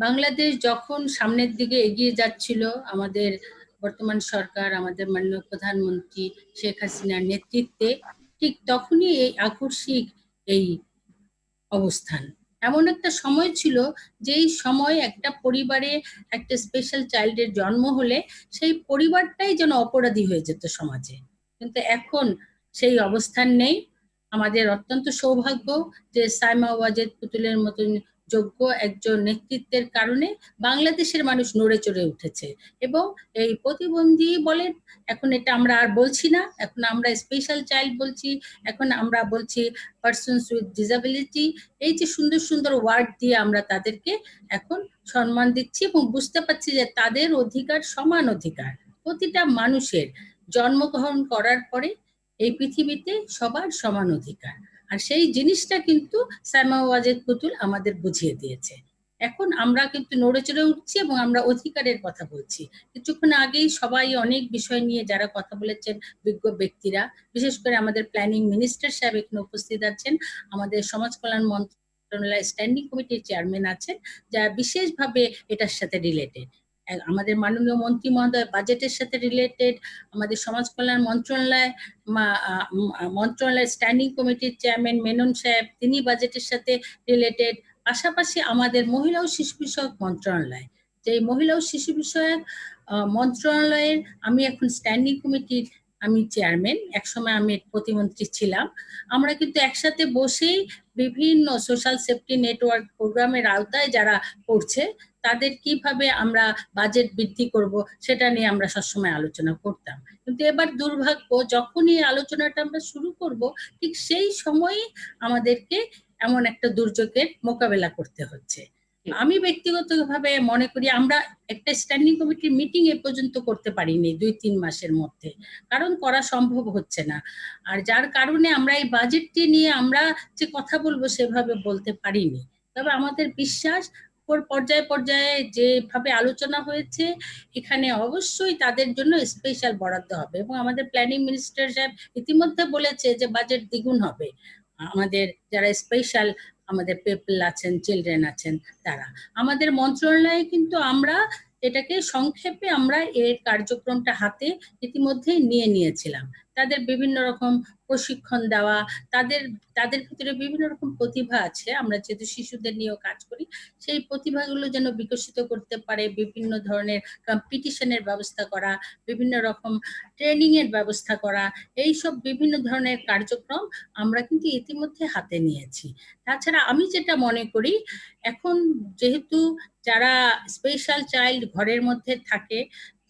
বাংলাদেশ যখন সামনের দিকে এগিয়ে যাচ্ছিল আমাদের বর্তমান সরকার, আমাদের মাননীয় প্রধানমন্ত্রী শেখ হাসিনার নেতৃত্বে, ঠিক তখনই এই আকস্মিক এই অবস্থান। এমন একটা সময় ছিল যেই সময় একটা পরিবারে একটা স্পেশাল চাইল্ডের জন্ম হলে সেই পরিবারটাই যেন অপরাধী হয়ে যেত সমাজে, কিন্তু এখন সেই অবস্থান নেই। আমাদের অত্যন্ত সৌভাগ্য যে সাইমা ওয়াজেদ পুতুলের মতন যোগ্য একজন নেতৃত্বের কারণে বাংলাদেশের মানুষ নড়ে চড়ে উঠেছে এবং এই প্রতিবন্ধী বলেন, এখন এটা আমরা আর বলছি না, এখন আমরা স্পেশাল চাইল্ড বলছি, এখন আমরা বলছি পারসনস উইথ ডিসেবিলিটি। এই যে সুন্দর সুন্দর ওয়ার্ড দিয়ে আমরা তাদেরকে এখন সম্মান দিচ্ছি এবং বুঝতে পারছি যে তাদের অধিকার সমান অধিকার। প্রতিটা মানুষের জন্মগ্রহণ করার পরে এই পৃথিবীতে সবার সমান অধিকার, আর সেই জিনিসটা কিন্তু সাইমা ওয়াজেদ পুতুল আমাদের বুঝিয়ে দিয়েছে। এখন আমরা কিন্তু নড়ে চড়ে উঠছি এবং আমরা অধিকারের কথা বলছি। কিছুক্ষণ আগেই সবাই অনেক বিষয় নিয়ে যারা কথা বলেছেন বিজ্ঞ ব্যক্তিরা, বিশেষ করে আমাদের প্ল্যানিং মিনিস্টার সাহেব এখানে উপস্থিত আছেন, আমাদের সমাজ কল্যাণ মন্ত্রণালয় স্ট্যান্ডিং কমিটির চেয়ারম্যান আছেন, যারা বিশেষভাবে এটার সাথে রিলেটেড। আমাদের মাননীয় মন্ত্রী মহোদয় বাজেটের সাথে রিলেটেড, আমাদের সমাজ কল্যাণ মন্ত্রণালয় স্ট্যান্ডিং কমিটির চেয়ারম্যান মেনন সাহেব, তিনি বাজেটের সাথে রিলেটেড। পাশাপাশি আমাদের মহিলা ও শিশু বিষয়ক মন্ত্রণালয়, যে মহিলা ও শিশু বিষয়ক মন্ত্রণালয়ের আমি এখন স্ট্যান্ডিং কমিটির আমি চেয়ারম্যান, একসময় আমি প্রতিমন্ত্রী ছিলাম। আমরা কিন্তু একসাথে বসেই বিভিন্ন সোশ্যাল সেফটি নেটওয়ার্ক প্রোগ্রামের আওতায় যারা পড়ছে তাদের কিভাবে আমরা বাজেট বৃদ্ধি করব সেটা নিয়ে আমরা সবসময় আলোচনা করতাম। কিন্তু এবার দুর্ভাগ্য, যখনই আলোচনাটা আমরা শুরু করব ঠিক সেই সময়ই আমাদেরকে এমন একটা দুর্যোগের মোকাবেলা করতে হচ্ছে। আমি ব্যক্তিগতভাবে মনে করি আমরা একটা স্ট্যান্ডিং কমিটির মিটিং এ পর্যন্ত করতে পারিনি 2-3 মাসের মধ্যে, কারণ করা সম্ভব হচ্ছে না। আর যার কারণে আমরা এই বাজেটটি নিয়ে আমরা যে কথা বলবো সেভাবে বলতে পারিনি। তবে আমাদের বিশ্বাস পর্যায়ে পর্যায়ে যেভাবে আলোচনা হয়েছে এখানে অবশ্যই তাদের জন্য স্পেশাল বরাদ্দ হবে এবং আমাদের প্ল্যানিং মিনিস্টার সাহেব ইতিমধ্যে বলেছে যে বাজেট দ্বিগুণ হবে। আমাদের যারা স্পেশাল আমাদের পিপল আছেন, চিলড্রেন আছেন, তারা আমাদের মন্ত্রণালয়ে কিন্তু আমরা এটাকে সংক্ষেপে আমরা এর কার্যক্রমটা হাতে ইতিমধ্যেই নিয়ে নিয়েছিলাম। তাদের বিভিন্ন রকম প্রশিক্ষণ দেওয়া, তাদের ভিতরে বিভিন্ন রকম প্রতিভা আছে, আমরা যেহেতু শিশুদের নিয়েও কাজ করি, সেই প্রতিভাগুলো যেন বিকশিত করতে পারে, বিভিন্ন ধরনের কম্পিটিশনের ব্যবস্থা করা, বিভিন্ন রকম ট্রেনিং এর ব্যবস্থা করা, এইসব বিভিন্ন ধরনের কার্যক্রম আমরা কিন্তু ইতিমধ্যে হাতে নিয়েছি। তাছাড়া আমি যেটা মনে করি, এখন যেহেতু যারা স্পেশাল চাইল্ড ঘরের মধ্যে থাকে,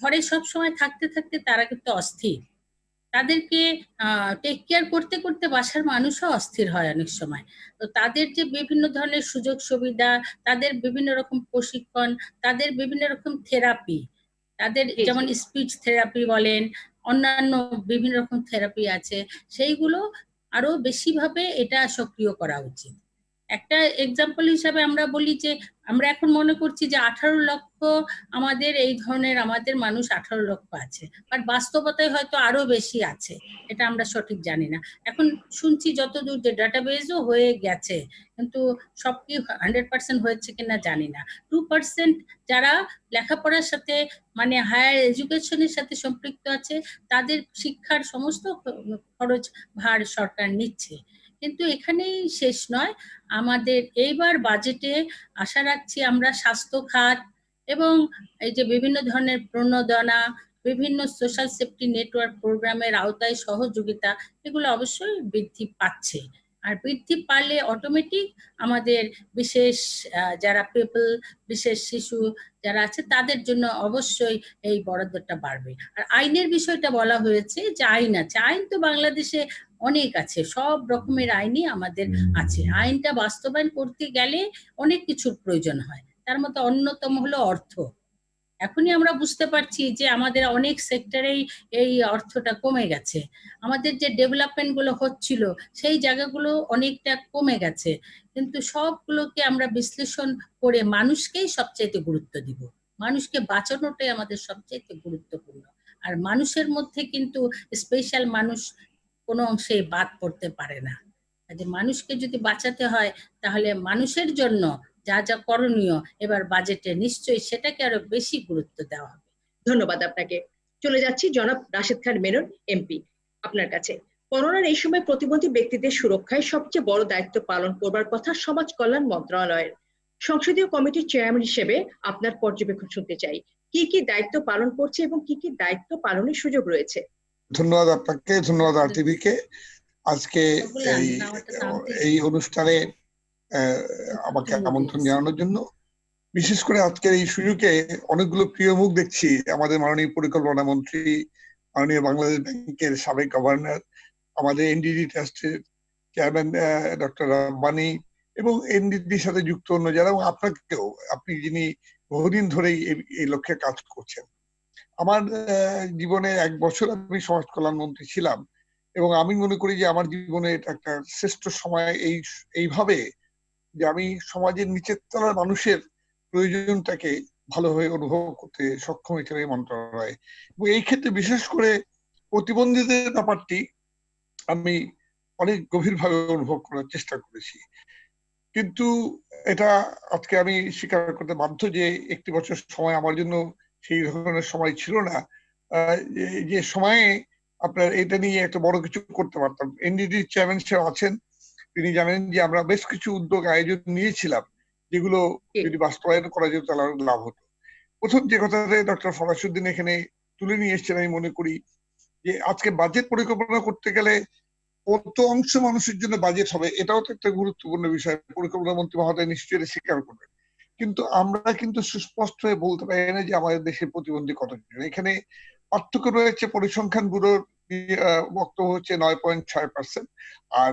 ঘরে সব সময় থাকতে থাকতে তারা কিন্তু অস্থির, তাদেরকে টেক কেয়ার করতে করতে বাসার মানুষও অস্থির হয় অনেক সময়। তো তাদের যে বিভিন্ন ধরনের সুযোগ সুবিধা, তাদের বিভিন্ন রকম প্রশিক্ষণ, তাদের বিভিন্ন রকম থেরাপি, তাদের যেমন স্পিচ থেরাপি বলেন, অন্যান্য বিভিন্ন রকম থেরাপি আছে, সেইগুলো আরো বেশিভাবে এটা সক্রিয় করা উচিত। একটা এক্সাম্পল হিসাবে আমরা বলি যে আমরা এখন মনে করছি যে 18 লক্ষ আমাদের এই ধরনের আমাদের মানুষ 18 লক্ষ আছে, বাট বাস্তবতায় হয়তো আরো বেশি আছে, এটা আমরা সঠিক জানি না। এখন শুনছি যতদূর যে ডাটাবেজও হয়ে গেছে, কিন্তু সব কি 100% হয়েছে কিনা জানি না। 2% যারা লেখাপড়ার সাথে মানে হায়ার এডুকেশনের সাথে সম্পৃক্ত আছে, তাদের শিক্ষার সমস্ত খরচ ভার সরকার নিচ্ছে। কিন্তু এখানেই শেষ নয়, আমাদের এইবার বাজেটে আশা রাখছি আমরা স্বাস্থ্য খাত এবং এই যে বিভিন্ন ধরনের প্রণোদনা, বিভিন্ন সোশ্যাল সেফটি নেটওয়ার্ক প্রোগ্রামের আওতায় সহযোগিতা, এগুলো অবশ্যই বৃদ্ধি পাচ্ছে। আর বৃদ্ধি পারলে অটোমেটিক আমাদের বিশেষ যারা পিপল, বিশেষ শিশু যারা আছে তাদের জন্য অবশ্যই এই বরাদ্দটা বাড়বে। আর আইনের বিষয়টা বলা হয়েছে যে আইন আছে, আইন তো বাংলাদেশে অনেক আছে, সব রকমের আইনই আমাদের আছে। আইনটা বাস্তবায়ন করতে গেলে অনেক কিছুর প্রয়োজন হয়, তার মধ্যে অন্যতম হলো অর্থ। এখনই আমরা বুঝতে পারছি যে আমাদের অনেক সেক্টরেই এই অর্থটা কমে গেছে। আমাদের যে ডেভেলপমেন্ট গুলো হচ্ছিল সেই জায়গাগুলো অনেকটা কমে গেছে, কিন্তু সবগুলোকে আমরা বিশ্লেষণ করে মানুষকেই সবচাইতে গুরুত্ব দিব। মানুষকে বাঁচানোটাই আমাদের সবচাইতে গুরুত্বপূর্ণ। আর মানুষের মধ্যে কিন্তু স্পেশাল মানুষ কোনো অংশে বাদ পড়তে পারে না। যে মানুষকে যদি বাঁচাতে হয় তাহলে মানুষের জন্য যা যা করণীয় এবার বাজেটে নিশ্চয়ই সেটাকে আরো বেশি গুরুত্ব দেওয়া হবে। ধন্যবাদ আপনাকে। চলে যাচ্ছি জনাব রাশেদ খান মেনন এমপি আপনার কাছে। করোনার এই সময় প্রতিবন্ধী ব্যক্তিদের সুরক্ষায় সবচেয়ে বড় দায়িত্ব পালন করবার কথা সমাজ কল্যাণ মন্ত্রণালয়ের। সংসদীয় কমিটির চেয়ারম্যান হিসেবে আপনার পর্যবেক্ষণ শুনতে চাই, কি কি দায়িত্ব পালন করছে এবং কি কি দায়িত্ব পালনের suযোগ রয়েছে? ধন্যবাদ আপনাকে, ধন্যবাদ RTV কে আজকে এই অনুষ্ঠানে আমাকে আমন্ত্রণ জানানোর জন্য। বিশেষ করে আজকের এই সুযোগে অনেকগুলো প্রিয় মুখ দেখছি। আমাদের মাননীয় পরিকল্পনা মন্ত্রী, মাননীয় বাংলাদেশ ব্যাংকের সাবেক গভর্নর, আমাদের NDD ট্রাস্টের চেয়ারম্যান ডক্টর রাব্বানী এবং NDDর সাথে যুক্ত অন্য যারা, এবং আপনাকেও, আপনি যিনি বহুদিন ধরেই এই লক্ষ্যে কাজ করছেন। আমার জীবনে 1 বছর আমি সমাজ কল্যাণ মন্ত্রী ছিলাম এবং আমি মনে করি যে আমার জীবনে এটা একটা শ্রেষ্ঠ সময় এইভাবে যে আমি সমাজের নিচের তলার মানুষের প্রয়োজনটাকে ভালোভাবে অনুভব করতে সক্ষম হয়েছিল এই মন্ত্রণালয়। এবং এই ক্ষেত্রে বিশেষ করে প্রতিবন্ধীদের ব্যাপারটি আমি অনেক গভীরভাবে অনুভব করার চেষ্টা করেছি। কিন্তু এটা আজকে আমি স্বীকার করতে বাধ্য যে 1 বছর সময় আমার জন্য সেই ধরনের সময় ছিল না, যে সময়ে আপনার এটা নিয়ে একটা বড় কিছু করতে পারতাম। NDD চেয়ারম্যান সাহেব আছেন, তিনি জানেন যে আমরা বেশ কিছু উদ্যোগ আয়োজন নিয়েছিলাম যেগুলো যদি বাস্তবায়ন করা যেত তাহলে লাভ হতো। প্রথম যে কথাটা ডক্টর ফরাসউদ্দিন এখানে তুলে নিয়ে এসছেন, আমি মনে করি যে আজকে বাজেট পরিকল্পনা করতে গেলে কত অংশ মানুষের জন্য বাজেট হবে এটাও তো একটা গুরুত্বপূর্ণ বিষয়। পরিকল্পনা মন্ত্রী মহোদয় নিশ্চয়ই স্বীকার করবেন। কিন্তু আমরা কিন্তু সুস্পষ্ট হয়ে বলতে পারি না যে আমাদের দেশের প্রতিবন্ধী কতজন। এখানে পার্থক্য রয়েছে। পরিসংখ্যান ব্যুরোর বক্তব্য হচ্ছে 9.6%, আর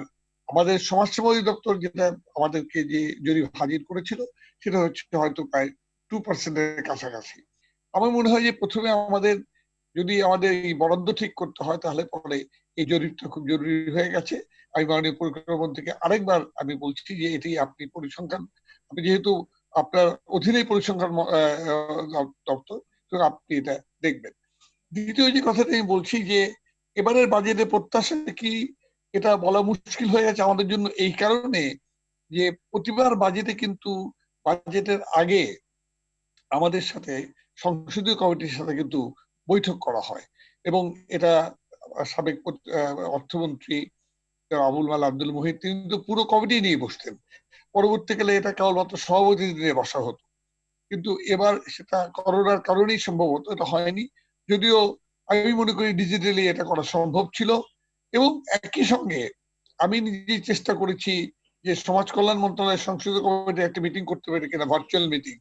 আমাদের সমাজসেবা অধিদপ্তর যেটা আমাদেরকে যে জরিপ হাজির করেছিল সেটা হচ্ছে হয়তো প্রায় 2%-এর কাছাকাছি। আমার মনে হয় যে প্রথমে আমাদের যদি আমাদের এই বরাদ্দ ঠিক করতে হয় তাহলে পরে এই জরিপটা খুব জরুরি হয়ে গেছে। আমি মাননীয় পরিকল্পনা মন্ত্রীকে আরেকবার আমি বলছি যে এটি আপনি পরিসংখ্যান, আপনি যেহেতু আপনার অধীনে পরিসংখ্যান দপ্তর, তো আপনি এটা দেখবেন। দ্বিতীয় যে কথাটা আমি বলছি যে এবারের বাজেটের প্রত্যাশা কি, এটা বলা মুশকিল হয়ে গেছে আমাদের জন্য এই কারণে যে প্রতিবার বাজেটে কিন্তু বাজেটের আগে আমাদের সাথে সংসদীয় কমিটির সাথে কিন্তু বৈঠক করা হয় এবং এটা সাবেক অর্থমন্ত্রী আবুল মাল আব্দুল মুহিত তিনি তো পুরো কমিটি নিয়ে বসতেন। পরবর্তীকালে এটা কেবলমাত্র সভাপতি নিয়ে বসা হতো, কিন্তু এবার সেটা করোনার কারণেই সম্ভবত এটা হয়নি। যদিও আমি মনে করি ডিজিটালি এটা করা সম্ভব ছিল। এবং একই সঙ্গে আমি নিজেই চেষ্টা করেছি যে সমাজ কল্যাণ মন্ত্রণালয়ের সংসদীয় কমিটি একটা মিটিং করতে পারে কিনা, ভার্চুয়াল মিটিং,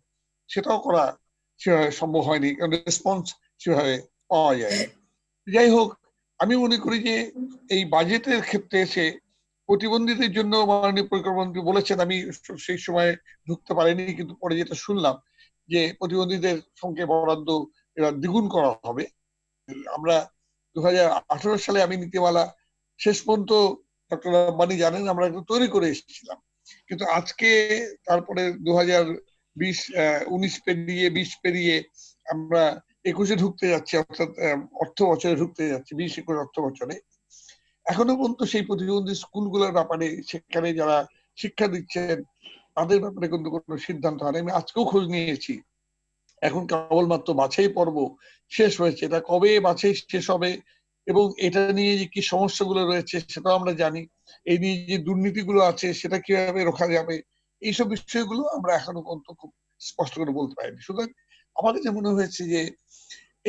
সেটাও করা সেভাবে সম্ভব হয়নি, কারণ রেসপন্স সেভাবে পাওয়া যায়। যাই হোক, আমি মনে করি যে এই বাজেটের ক্ষেত্রে এসে প্রতিবন্ধীদের জন্য মাননীয় পরিকল্পনা বলেছেন, আমি সেই সময় ঢুকতে পারিনি, কিন্তু পরে যেটা শুনলাম যে প্রতিবন্ধীদের সঙ্গে বরাদ্দ এবার দ্বিগুণ করা হবে। আমরা 2018 সালে আমি নীতিমালা শেষ পর্যন্ত ডক্টর রাব্বানী জানেন আমরা একটু তৈরি করে এসেছিলাম, কিন্তু আজকে তারপরে 2019 পেরিয়ে 20 পেরিয়ে আমরা 21-এ ঢুকতে যাচ্ছি, অর্থাৎ অর্থ বছরে ঢুকতে যাচ্ছি, 20-21 অর্থ বছরে। এখনো পর্যন্ত সেই প্রতিবন্ধী স্কুলগুলোর ব্যাপারে, সেখানে যারা শিক্ষা দিচ্ছেন তাদের ব্যাপারে কিন্তু কোনো সিদ্ধান্ত হয়নি। আমি আজকেও খোঁজ নিয়েছি, এখন কেবলমাত্র বাছাই পর্ব শেষ হয়েছে, এটা কবে বাছাই শেষ হবে এবং এটা নিয়ে যে কি সমস্যাগুলো রয়েছে সেটাও আমরা জানি, এই নিয়ে যে দুর্নীতিগুলো আছে সেটা কিভাবে রোখা যাবে, এইসব বিষয়গুলো আমরা এখনো পর্যন্ত খুব স্পষ্ট করে বলতে পারিনি। সুতরাং আমার কাছে মনে হয়েছে যে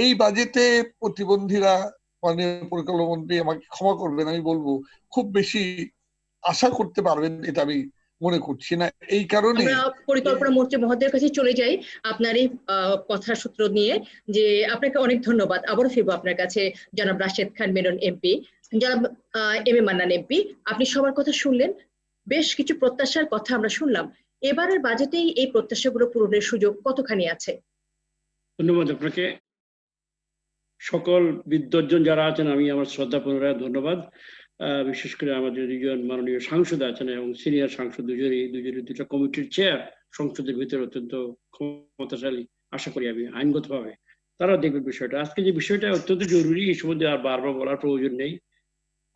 এই বাজেটে প্রতিবন্ধীরা, মাননীয় পরিকল্পনা মন্ত্রী আমাকে ক্ষমা করবেন, আমি বলবো খুব বেশি আশা করতে পারবেন এটা আমি মনে করছি না। এই কারণে পরিকল্পনা মন্ত্রী মহোদয়ের কাছে চলে যাই আপনার এই কথার সূত্র নিয়ে, যে আপনাকে অনেক ধন্যবাদ। আবারও ফিরবো আপনার কাছে জনাব রাশেদ খান মেনন এমপি। জনাব এম এ মান্নান এমপি, আপনি সবার কথা শুনলেন, বেশ কিছু প্রত্যাশার কথা আমরা শুনলাম। এবারের বাজেটেই এই প্রত্যাশাগুলো পূরণের সুযোগ কতখানি আছে? ধন্যবাদ আপনাকে। সকল বিদ্বজ্জন যারা আছেন আমি আমার শ্রদ্ধা পুনরায় ধন্যবাদ। বিশেষ করে আমাদের দুজন মাননীয় সাংসদ আছেন এবং সিনিয়র সাংসদ দুজনই দুটা কমিটির চেয়ার সংসদের ভিতরে অত্যন্ত ক্ষমতাশালী, আশা করি আমি আইনগতভাবে তারা দেখবে বিষয়টা। আজকে যে বিষয়টা অত্যন্ত জরুরি, এই সম্বন্ধে আর বারবার বলার প্রয়োজন নেই।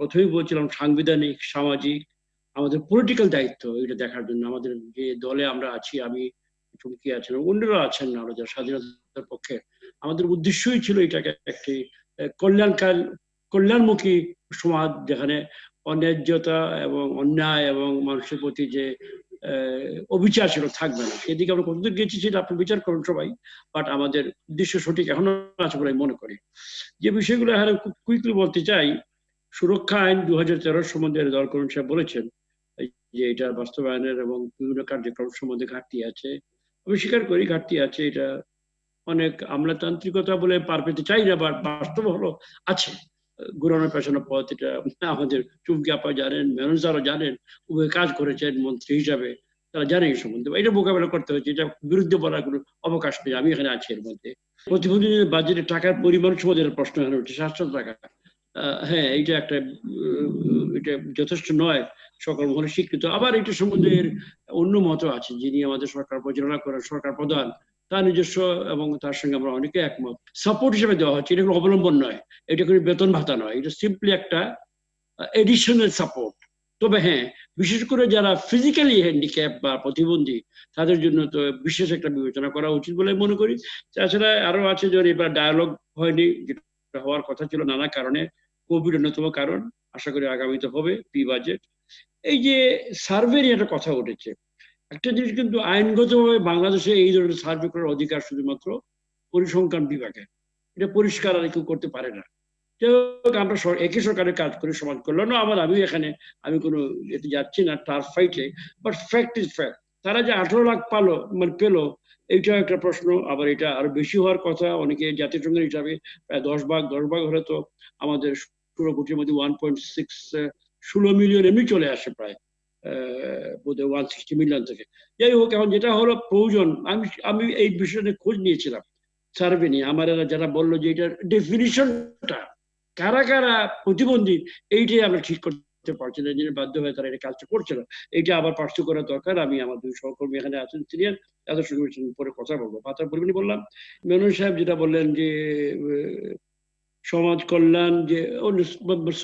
প্রথমেই বলছিলাম সাংবিধানিক, সামাজিক, আমাদের পলিটিক্যাল দায়িত্ব এটা দেখার জন্য। আমাদের যে দলে আমরা আছি, আমি, চুমকি আছেন, অন্যরা আছেন, আমরা যারা স্বাধীনতার পক্ষে, আমাদের উদ্দেশ্যই ছিল এটাকে একটি কল্যাণমুখী সমাজ, যেখানে অন্যায্যতা এবং অন্যায় এবং মানুষের প্রতি যে অবিচার ছিল থাকবে না। সেদিকে আমরা কতদূর গেছি সেটা আপনি বিচার করুন সবাই, বাট আমাদের উদ্দেশ্য সঠিক এখনো আছে বলে আমি মনে করি। যে বিষয়গুলো এখানে খুব কুইকলি বলতে চাই, সুরক্ষা আইন 2013 সম্বন্ধে দল করুন সাহেব বলেছেন যে এটা বাস্তবায়নের এবং বিভিন্ন কার্যক্রম সম্বন্ধে ঘাটতি আছে। আমি স্বীকার করি ঘাটতি আছে, এটা অনেক আমলাতান্ত্রিকতা বলে পার পেতে চাই না, বা বাস্তব হলো আছে। ঘুরানো পেছানো পথ, এটা আমাদের চুমকি আপা জানেন, মেনন স্যারও জানেন, উভয় কাজ করেছেন মন্ত্রী হিসাবে, তারা জানে এই সম্বন্ধে। এটা মোকাবেলা করতে হচ্ছে, এটা বিরুদ্ধে বলার কোনো অবকাশ নেই, আমি এখানে আছি এর মধ্যে। প্রতিবন্ধী বাজেটের টাকার পরিমাণ সম্বন্ধে প্রশ্ন এখানে উঠছে, 700 টাকা। হ্যাঁ, এইটা একটা, এটা যথেষ্ট নয়, সকল মহলে স্বীকৃত। আবার এটা সম্বন্ধে অন্য মত আছে, যিনি আমাদের সরকার পরিচালনা করেন, সরকার প্রধান, তার নিজস্ব, এবং তার সঙ্গে আমরা অনেকে একমত। সাপোর্ট হিসেবে দেওয়া হচ্ছে, এটা কোনো অবলম্বন নয়, এটা কোনো বেতন ভাতা নয়, এটা সিম্পলি একটা এডিশনাল সাপোর্ট। তবে হ্যাঁ, বিশেষ করে যারা ফিজিক্যালি হ্যান্ডিক্যাপ বা প্রতিবন্ধী, তাদের জন্য তো বিশেষ একটা বিবেচনা করা উচিত বলে মনে করি। তাছাড়া আরো আছে যে এবার ডায়ালগ হয়নি, যেটা হওয়ার কথা ছিল নানা কারণে, কোভিড অন্যতম কারণ, আশা করি আগামীতে হবে পি বাজেট। এই যে সার্ভের একটা কথা উঠেছে, একটা জিনিস কিন্তু আইনগতভাবে বাংলাদেশে এই ধরনের সার্ভে করার অধিকার শুধুমাত্র পরিসংখ্যান বিভাগে, এটা পরিষ্কার আর কেউ করতে পারে না। আমরা একই সরকারের কাজ করি, সমাজ কল্যাণও আমার, আমি কোনো এতে যাচ্ছি না টার্ফ ফাইটে, বাট ফ্যাক্ট ইজ ফ্যাক্ট। তারা যে 18 লাখ পেলো, এইটা একটা প্রশ্ন। আবার এটা আরো বেশি হওয়ার কথা, অনেকে জাতিসংঘের হিসাবে প্রায় 10 ভাগ হলে তো আমাদের 16 কোটির মধ্যে 16 মিলিয়ন এমনি চলে আসে, প্রায় বোধহয় 160 মিলিয়ন থেকে। যাই হোক, এখন যেটা হলো প্রয়োজন, আমি এই বিষয়ে খোঁজ নিয়েছিলাম সার্ভে নিয়ে। আমার যারা বললো যে এটার ডেফিনিশনটা কারা কারা প্রতিবন্ধী, এইটাই আমরা ঠিক করতে পারছি না, যিনি বাধ্য হয়ে তারা এটা কাজটা করছে না। এইটা আবার পার্শ্ব করা দরকার। আমি আমার দুই সহকর্মী এখানে আছেন সিনিয়র, তাদের সঙ্গে পরে কথা বলবো। ভাতার পরিমাণই বললাম। মেনন সাহেব যেটা বললেন যে সমাজ কল্যাণ, যে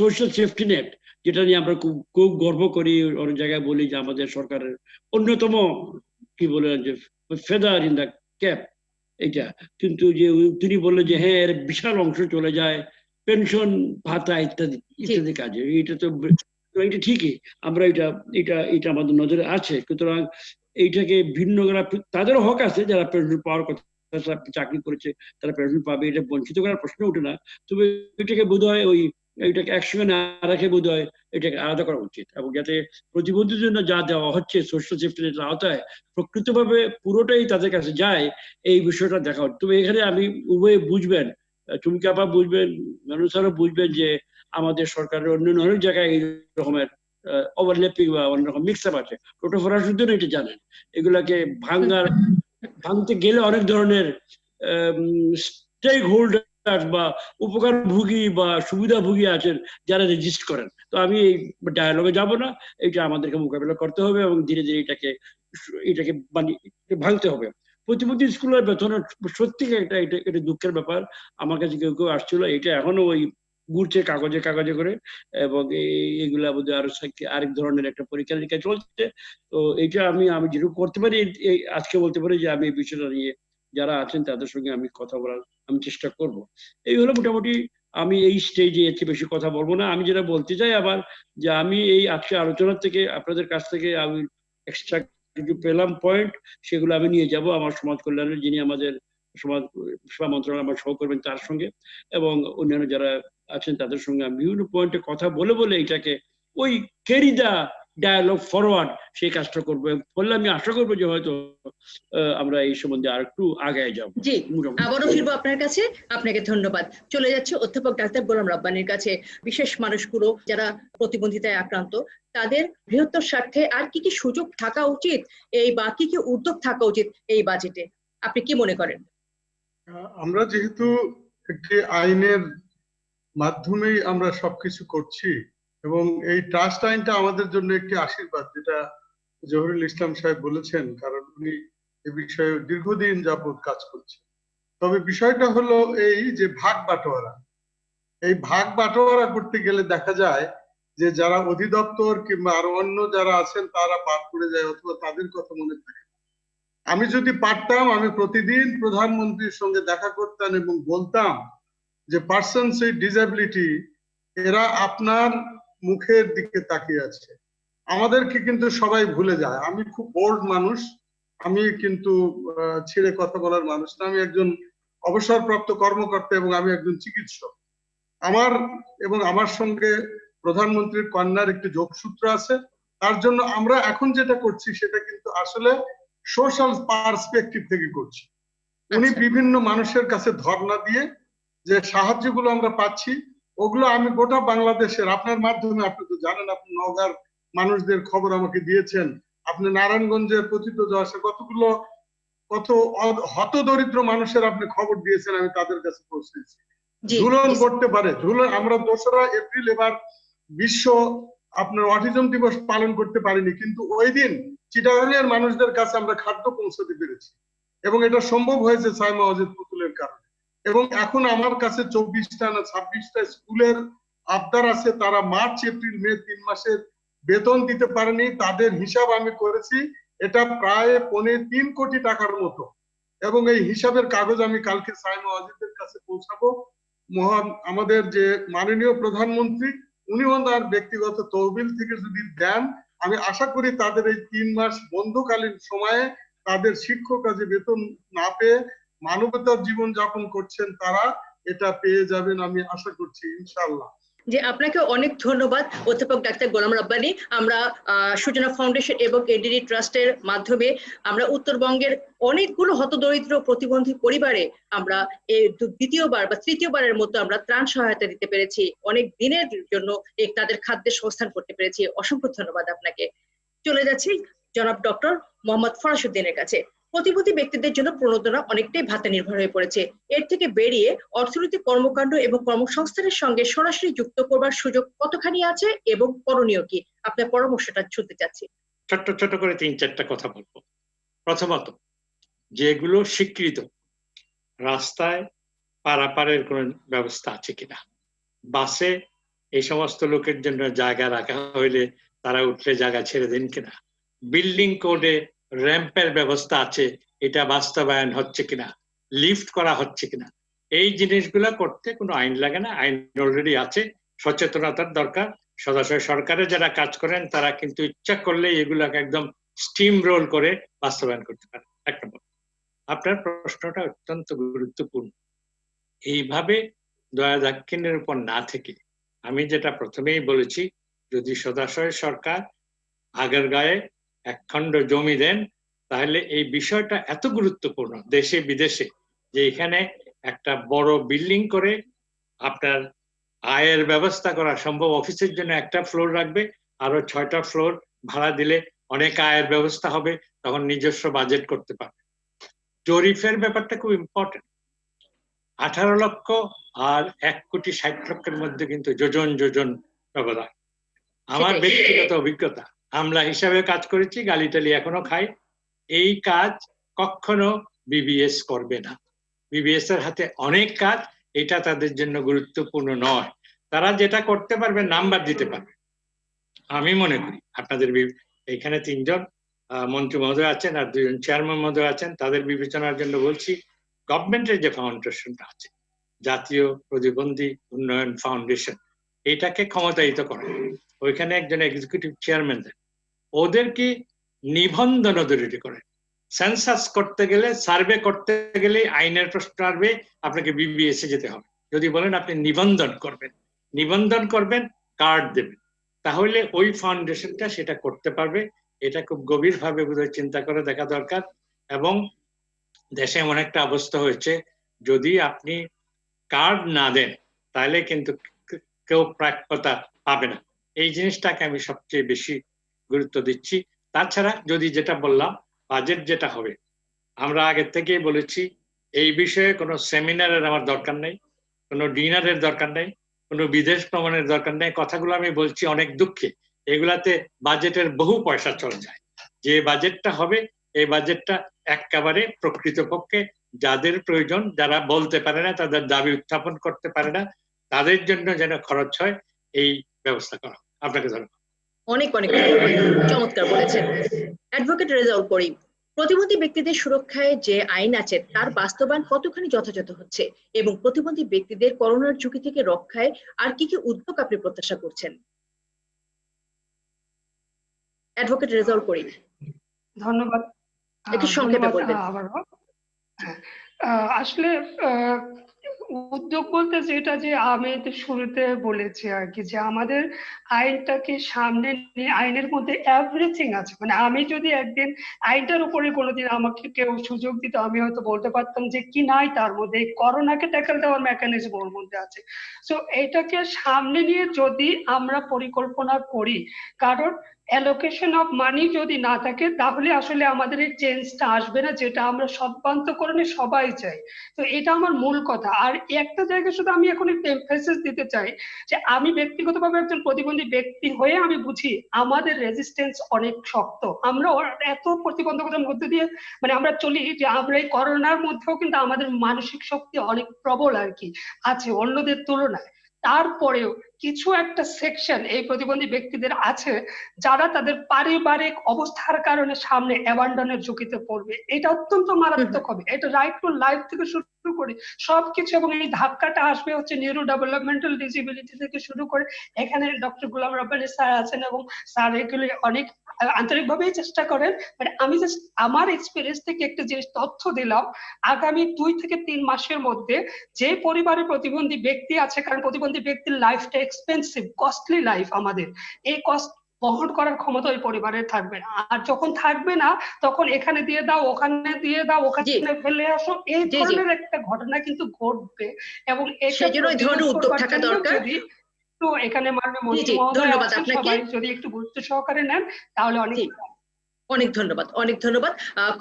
সোশ্যাল সেফটি নেট, যেটা নিয়ে আমরা খুব গর্ব করি, অনেক জায়গায় বলি যে আমাদের সরকারের অন্যতম কি বলেন যে ফেদার ইন দ্য ক্যাপ এইটা। কিন্তু যে তিনি বললেন যে হ্যাঁ, এর বিশাল অংশ চলে যায় পেনশন, ভাতা ইত্যাদি ইত্যাদি কাজে। এটা তো এটা ঠিকই, আমরা এটা আমাদের নজরে আছে। সুতরাং এইটাকে ভিন্ন করা, তাদেরও হক আছে, যারা পেনশন পাওয়ার কথা চাকরি করেছে তারা পেনশন পাবে, এটা বঞ্চিত করার প্রশ্ন ওঠে না। তবে এটাকে বোধহয় এইটাকে একসঙ্গে না রেখে বোধহয় এটাকে আলাদা করা উচিত, এবং যাতে প্রতিবন্ধীদের জন্য যা দেওয়া হচ্ছে সোশ্যাল সেফটি নেটের আওতায় প্রকৃতভাবে পুরোটাই তাদের কাছে যায়, এই বিষয়টা দেখা হচ্ছে। তবে এখানে আমি উভয়ে বুঝবেন, চুমকি আপা বুঝবেন, মেনন স্যারও বুঝবেন যে আমাদের সরকারের অন্যান্য অনেক জায়গায় এই রকমের ওভারল্যাপিং বা অন্যরকম মিক্স আপ আছে। টোটো ফরাসুর জন্য এটা জানেন, এগুলাকে ভাঙতে গেলে অনেক ধরনের স্টেক হোল্ডার বা উপকারভোগী বা সুবিধাভোগী আছেন যারা রেজিস্ট করেন। তো আমি এই ডায়ালগে যাব না, এটা আমাদেরকে মোকাবেলা করতে হবে এবং ধীরে ধীরে এটাকে ভাঙতে হবে। প্রতিবন্ধী স্কুলের বেতন সত্যি এটা দুঃখের ব্যাপার। আমার কাছে কেউ আসছিল, এটা এখনো ওই ঘুরছে কাগজে করে, এবং এইগুলা বোধহয় আরেক ধরনের একটা পরীক্ষা নিরীক্ষা চলছে। তো এইটা আমি যেটুকু করতে পারি আজকে বলতে পারি যে আমি এই বিষয়টা নিয়ে যারা আছেন তাদের সঙ্গে আমি কথা বলার আমি চেষ্টা করব। এই হলো মোটামুটি। আমি এই স্টেজে এর চেয়ে বেশি কথা বলবো না। আমি যেটা বলতে চাই আবার, যে আমি এই আজকে আলোচনার থেকে আপনাদের কাছ থেকে আমি এক্সট্রা কিছু পেলাম পয়েন্ট, সেগুলো আমি নিয়ে যাব আমার সমাজ কল্যাণের, যিনি আমাদের সমাজ সেবা মন্ত্রণালয় আমার সহকর্মী, তার সঙ্গে এবং অন্যান্য যারা আছেন তাদের সঙ্গে আমি বিভিন্ন পয়েন্টে কথা বলে এটাকে ওই ক্যারি দা ডায়ালগ ফরওয়ার্ড, সেই কাজটা করবো। ফলে আমি আশা করবো যে হয়তো আমরা এই সম্বন্ধে আর একটু আগায় যাবো। জি, আবারও ফিরবো আপনার কাছে। আপনাকে ধন্যবাদ। চলে যাচ্ছে অধ্যাপক ডাক্তার গোলাম রাব্বানীর কাছে। বিশেষ মানুষগুলো যারা প্রতিবন্ধিতায় আক্রান্ত, তাদের বৃহত্তর স্বার্থে আর কি কি সুযোগ থাকা উচিত, বা কি কি উদ্যোগ থাকা উচিত এই বাজেটে, আপনি কি মনে করেন? আমরা যেহেতু একটি আইনের মাধ্যমেই আমরা সবকিছু করছি এবং এই ট্রাস্ট আইনটা আমাদের জন্য একটি আশীর্বাদ, যেটা জহুরুল ইসলাম সাহেব বলেছেন, কারণ উনি এ বিষয়ে দীর্ঘদিন যাবত কাজ করছেন। তবে বিষয়টা হলো এই যে ভাগ বাটোয়ারা, এই ভাগ বাটোয়ারা করতে গেলে দেখা যায় যে যারা অধিদপ্তর কিংবা আরো অন্য যারা আছেন তারা বাদ পড়ে যায় অথবা তাদের কথা মনে থাকে। আমি যদি পারতাম আমি প্রতিদিন প্রধানমন্ত্রীর সঙ্গে দেখা করতাম এবং বলতাম যে পার্সনস উইথ ডিসএবিলিটি এরা আপনার মুখের দিকে তাকিয়ে আছে। আমাদেরকে কিন্তু সবাই ভুলে যায়। আমি খুব বোল্ড মানুষ, আমি কিন্তু ছেড়ে কথা বলার মানুষ না। আমি একজন অবসরপ্রাপ্ত কর্মকর্তা এবং আমি একজন চিকিৎসক। আমার এবং আমার সঙ্গে প্রধানমন্ত্রীর কন্যার একটি যোগসূত্র আছে। তার জন্য আমরা এখন যেটা করছি সেটা কিন্তু আসলে সোশ্যাল পার্সপেক্টিভ থেকে করছি। উনি বিভিন্ন মানুষের কাছে ধর্ণা দিয়ে যে সাহায্যগুলো আমরা পাচ্ছি ওগুলো আমি গোটা বাংলাদেশের আপনার মাধ্যমে, আপনি তো জানেন, আপনি নওগাঁর মানুষদের খবর আমাকে দিয়েছেন, আপনি নারায়ণগঞ্জের পতিত দশে কত হতদরিদ্র মানুষের আপনি খবর দিয়েছেন, আমি তাদের কাছে পৌঁছেছি। ঝুলন করতে পারে ঝুলন। আমরা 2রা এপ্রিল এবার বিশ্ব আপনার অটিজম দিবস পালন করতে পারিনি, কিন্তু ওই দিন চিটাগাংয়ের মানুষদের কাছে আমরা খাদ্য পৌঁছাতে পেরেছি এবং এটা সম্ভব হয়েছে সাইমা ওয়াজেদ পুতুলের কারণে। এবং এখন আমার কাছে 24টা না 26টা স্কুলের আবদার আছে, তারা মার্চ এপ্রিল মে 3 মাসের বেতন দিতে পারেনি। তাদের হিসাব আমি করেছি, এটা প্রায় 3.25 কোটি টাকার মতো। এবং এই হিসাবের কাগজ আমি কালকে সাইমা ওয়াজেদের কাছে পৌঁছাবো। আমাদের যে মাননীয় প্রধানমন্ত্রী উনি ওনার ব্যক্তিগত তহবিল থেকে যদি দেন, আমি আশা করি তাদের এই 3 মাস বন্ধকালীন সময়ে তাদের শিক্ষকরা যে বেতন না পেয়ে মানবতার জীবন যাপন করছেন তারা এটা পেয়ে যাবেন, আমি আশা করছি ইনশাআল্লাহ। যে আপনাকে অনেক ধন্যবাদ অধ্যাপক ডাক্তার গোলাম রাব্বানী। আমরা সূচনা ফাউন্ডেশন এবং এডিডি ট্রাস্টের মাধ্যমে আমরা উত্তরবঙ্গের অনেকগুলো হতদরিদ্র প্রতিবন্ধী পরিবারে আমরা এই দ্বিতীয়বার বা তৃতীয়বারের মতো আমরা ত্রাণ সহায়তা দিতে পেরেছি, অনেক দিনের জন্য তাদের খাদ্যের সংস্থান করতে পেরেছি। অসংখ্য ধন্যবাদ আপনাকে। চলে যাচ্ছি জনাব ডক্টর মোহাম্মদ ফরাসউদ্দিনের কাছে। প্রতিবন্ধী ব্যক্তিদের জন্য প্রণোদনা অনেকটাই ভাতা নির্ভর হয়ে পড়েছে। এর থেকে বেরিয়ে অর্থনৈতিক কর্মকাণ্ড এবং কর্মসংস্থানের সঙ্গে সরাসরি যুক্ত করবার সুযোগ কতখানি আছে এবং করণীয় কি, আপনার পরামর্শটা শুনতে চাচ্ছি। ছোট করে 3-4টা কথা বলবো। প্রথমত, যেগুলো স্বীকৃত রাস্তায় পারাপারের কোন ব্যবস্থা আছে কিনা, বাসে এই সমস্ত লোকের জন্য জায়গা রাখা হইলে তারা উঠলে জায়গা ছেড়ে দেন কিনা, বিল্ডিং কোডে র্যাম্পের ব্যবস্থা আছে এটা বাস্তবায়ন হচ্ছে কিনা, লিফট করা হচ্ছে কিনা, এই জিনিসগুলো করতে কোনো আইন লাগে না, আইন অলরেডি আছে। সচেতনতার দরকার। সরাসরি সরকারে যারা কাজ করেন তারা কিন্তু ইচ্ছা করলে এগুলাকে একদম স্টিম রোল করে বাস্তবায়ন করতে পারে। এক নম্বর। আপনার প্রশ্নটা অত্যন্ত গুরুত্বপূর্ণ। এইভাবে দয়া দাক্ষিণ্যের উপর না থেকে আমি যেটা প্রথমেই বলেছি, যদি সদাশয় সরকার আগের গায়ে 1 খণ্ড জমি দেন তাহলে এই বিষয়টা এত গুরুত্বপূর্ণ দেশে বিদেশে যে এখানে একটা বড় বিল্ডিং করে আপনার আয়ের ব্যবস্থা করা সম্ভব। অফিসের জন্য একটা ফ্লোর রাখবে, আরো 6টা ফ্লোর ভাড়া দিলে অনেক আয়ের ব্যবস্থা হবে, তখন নিজস্ব বাজেট করতে পারবে। জরিফের ব্যাপারটা খুব ইম্পর্টেন্ট। 18 লক্ষ আর 1,60,00,000 মধ্যে কিন্তু যোজন ব্যবধান। আমার ব্যক্তিগত অভিজ্ঞতা, আমরা হিসাবে কাজ করেছি, গালি টালি এখনো খাই, এই কাজ কখনো বিবিএস করবে না। বিবিএস এর হাতে অনেক কাজ, এটা তাদের জন্য গুরুত্বপূর্ণ নয়। তারা যেটা করতে পারবে নাম্বার দিতে পারবে। আমি মনে করি আপনাদের এখানে 3 জন মন্ত্রী মহোদয় আছেন আর 2 জন চেয়ারম্যান মহোদয় আছেন, তাদের বিবেচনার জন্য বলছি, গভর্নমেন্টের যে ফাউন্ডেশনটা আছে জাতীয় প্রতিবন্ধী উন্নয়ন ফাউন্ডেশন, এটাকে ক্ষমতায়িত করে। ওইখানে একজন এক্সিকিউটিভ চেয়ারম্যান দেন, ওদেরকে নিবন্ধন অথরিটি করে। সেন্সাস করতে গেলে, সার্ভে করতে গেলে আইনের প্রশ্ন আসবে, আপনাকে বিবিএস এ যেতে হবে। যদি বলেন আপনি নিবন্ধন করবেন কার্ড দেবেন, তাহলে ওই ফাউন্ডেশনটা সেটা করতে পারবে। এটা খুব গভীরভাবে বোধহয় চিন্তা করে দেখা দরকার। এবং দেশে এমন একটা অবস্থা হয়েছে, যদি আপনি কার্ড না দেন তাহলে কিন্তু কেউ প্রাপ্যতা পাবে না। এই জিনিসটাকে আমি সবচেয়ে বেশি গুরুত্ব দিচ্ছি। তাছাড়া যদি যেটা বললাম বাজেট যেটা হবে, আমরা আগের থেকেই বলেছি এই বিষয়ে কোনো সেমিনারের আমার দরকার নেই, কোনো ডিনারের দরকার নেই, কোনো বিদেশ ভ্রমণের দরকার নেই। কথাগুলো আমি বলছি অনেক দুঃখে, এগুলাতে বাজেটের বহু পয়সা চলে যায়। যে বাজেটটা হবে এই বাজেটটা একেবারে প্রকৃতপক্ষে যাদের প্রয়োজন, যারা বলতে পারে না, তাদের দাবি উত্থাপন করতে পারে না, তাদের জন্য যেন খরচ হয় এই ব্যবস্থা করা। আপনাকে ধন্যবাদ। অনেক অনেক চমৎকার বলেছেন অ্যাডভোকেট রেজাউল করিম। প্রতিবন্ধী ব্যক্তিদের সুরক্ষায় যে আইন আছে তার বাস্তবায়ন কতখানি যথাযথ হচ্ছে এবং প্রতিবন্ধী ব্যক্তিদের করোনার ঝুঁকি থেকে রক্ষায় আর কি কি উদ্যোগ আপনি প্রত্যাশা করছেন? অ্যাডভোকেট রেজাউল করিম, ধন্যবাদ। একটু সংক্ষেপে বলবেন। আবারও আসলে উদ্যোগ বলতে যেটা যে আমি তো শুরুতে বলেছি আর কি, যে আমাদের আইনটাকে সামনে নিয়ে আইনের মধ্যে এভরিথিং আছে। মানে আমি যদি একদিন আইনটার উপরে কোনোদিন আমাকে কেউ সুযোগ দিত, আমি হয়তো বলতে পারতাম যে কি নাই তার মধ্যে করোনাকে ট্যাকেল দেওয়ার মেকানিজম ওর মধ্যে আছে। সো এটাকে সামনে নিয়ে যদি আমরা পরিকল্পনা করি, কারণ অ্যালোকেশন অফ মানি যদি না থাকে তাহলে আসলে আমাদের এই চেঞ্জটা আসবে না, যেটা আমরা সর্বান্তকরণে সবাই চাই। তো এটা আমার মূল কথা। আর একটা জায়গায় শুধু আমি এখন একটু এমফাসিস দিতে চাই যে আমি ব্যক্তিগতভাবে একজন প্রতিবন্ধী ব্যক্তি হয়ে আমি বুঝি আমাদের রেজিস্ট্যান্স অনেক শক্ত। আমরা এত প্রতিবন্ধকতার মধ্যে দিয়ে মানে আমরা চলি যে আমরা এই করোনার মধ্যেও কিন্তু আমাদের মানসিক শক্তি অনেক প্রবল আর কি আছে অন্যদের তুলনায়। তারপরেও কিছু একটা সেকশন এই প্রতিবন্ধী ব্যক্তিদের আছে যারা তাদের পারিবারিক অবস্থার কারণে সামনে অ্যাবান্ডনের ঝুঁকিতে পড়বে। এটা অত্যন্ত মারাত্মক হবে। এটা রাইট টু লাইফ থেকে শুরু করে সবকিছু, এবং এই ধাক্কাটা আসবে হচ্ছে নিউরো ডেভেলপমেন্টাল ডিসেবিলিটি থেকে শুরু করে। এখানে ডক্টর গোলাম রব্বানী স্যার আছেন এবং স্যার এগুলো অনেক আন্তরিকভাবেই চেষ্টা করেন। মানে আমি জাস্ট আমার এক্সপিরিয়েন্স থেকে একটা জিনিস তথ্য দিলাম, আগামী 2 থেকে 3 মাসের মধ্যে যে পরিবারের প্রতিবন্ধী ব্যক্তি আছে, কারণ প্রতিবন্ধী ব্যক্তির লাইফটা এক্সপেন্সিভ, কস্টলি লাইফ, আমাদের এই কস্ট বহন করার ক্ষমতা ওই পরিবারের থাকবে না। আর যখন থাকবে না তখন এখানে দিয়ে দাও, ওখানে দিয়ে দাও, ওখানে ফেলে আসো, এই ধরনের একটা ঘটনা কিন্তু ঘটবে। এবং সেজন্য এই ধরনের উদ্যোগ থাকা দরকার। তো এখানে মাননীয় মন্ত্রী মহোদয় আছেন, সবাই যদি একটু গুরুত্ব সহকারে নেন তাহলে অনেক অনেক ধন্যবাদ। অনেক ধন্যবাদ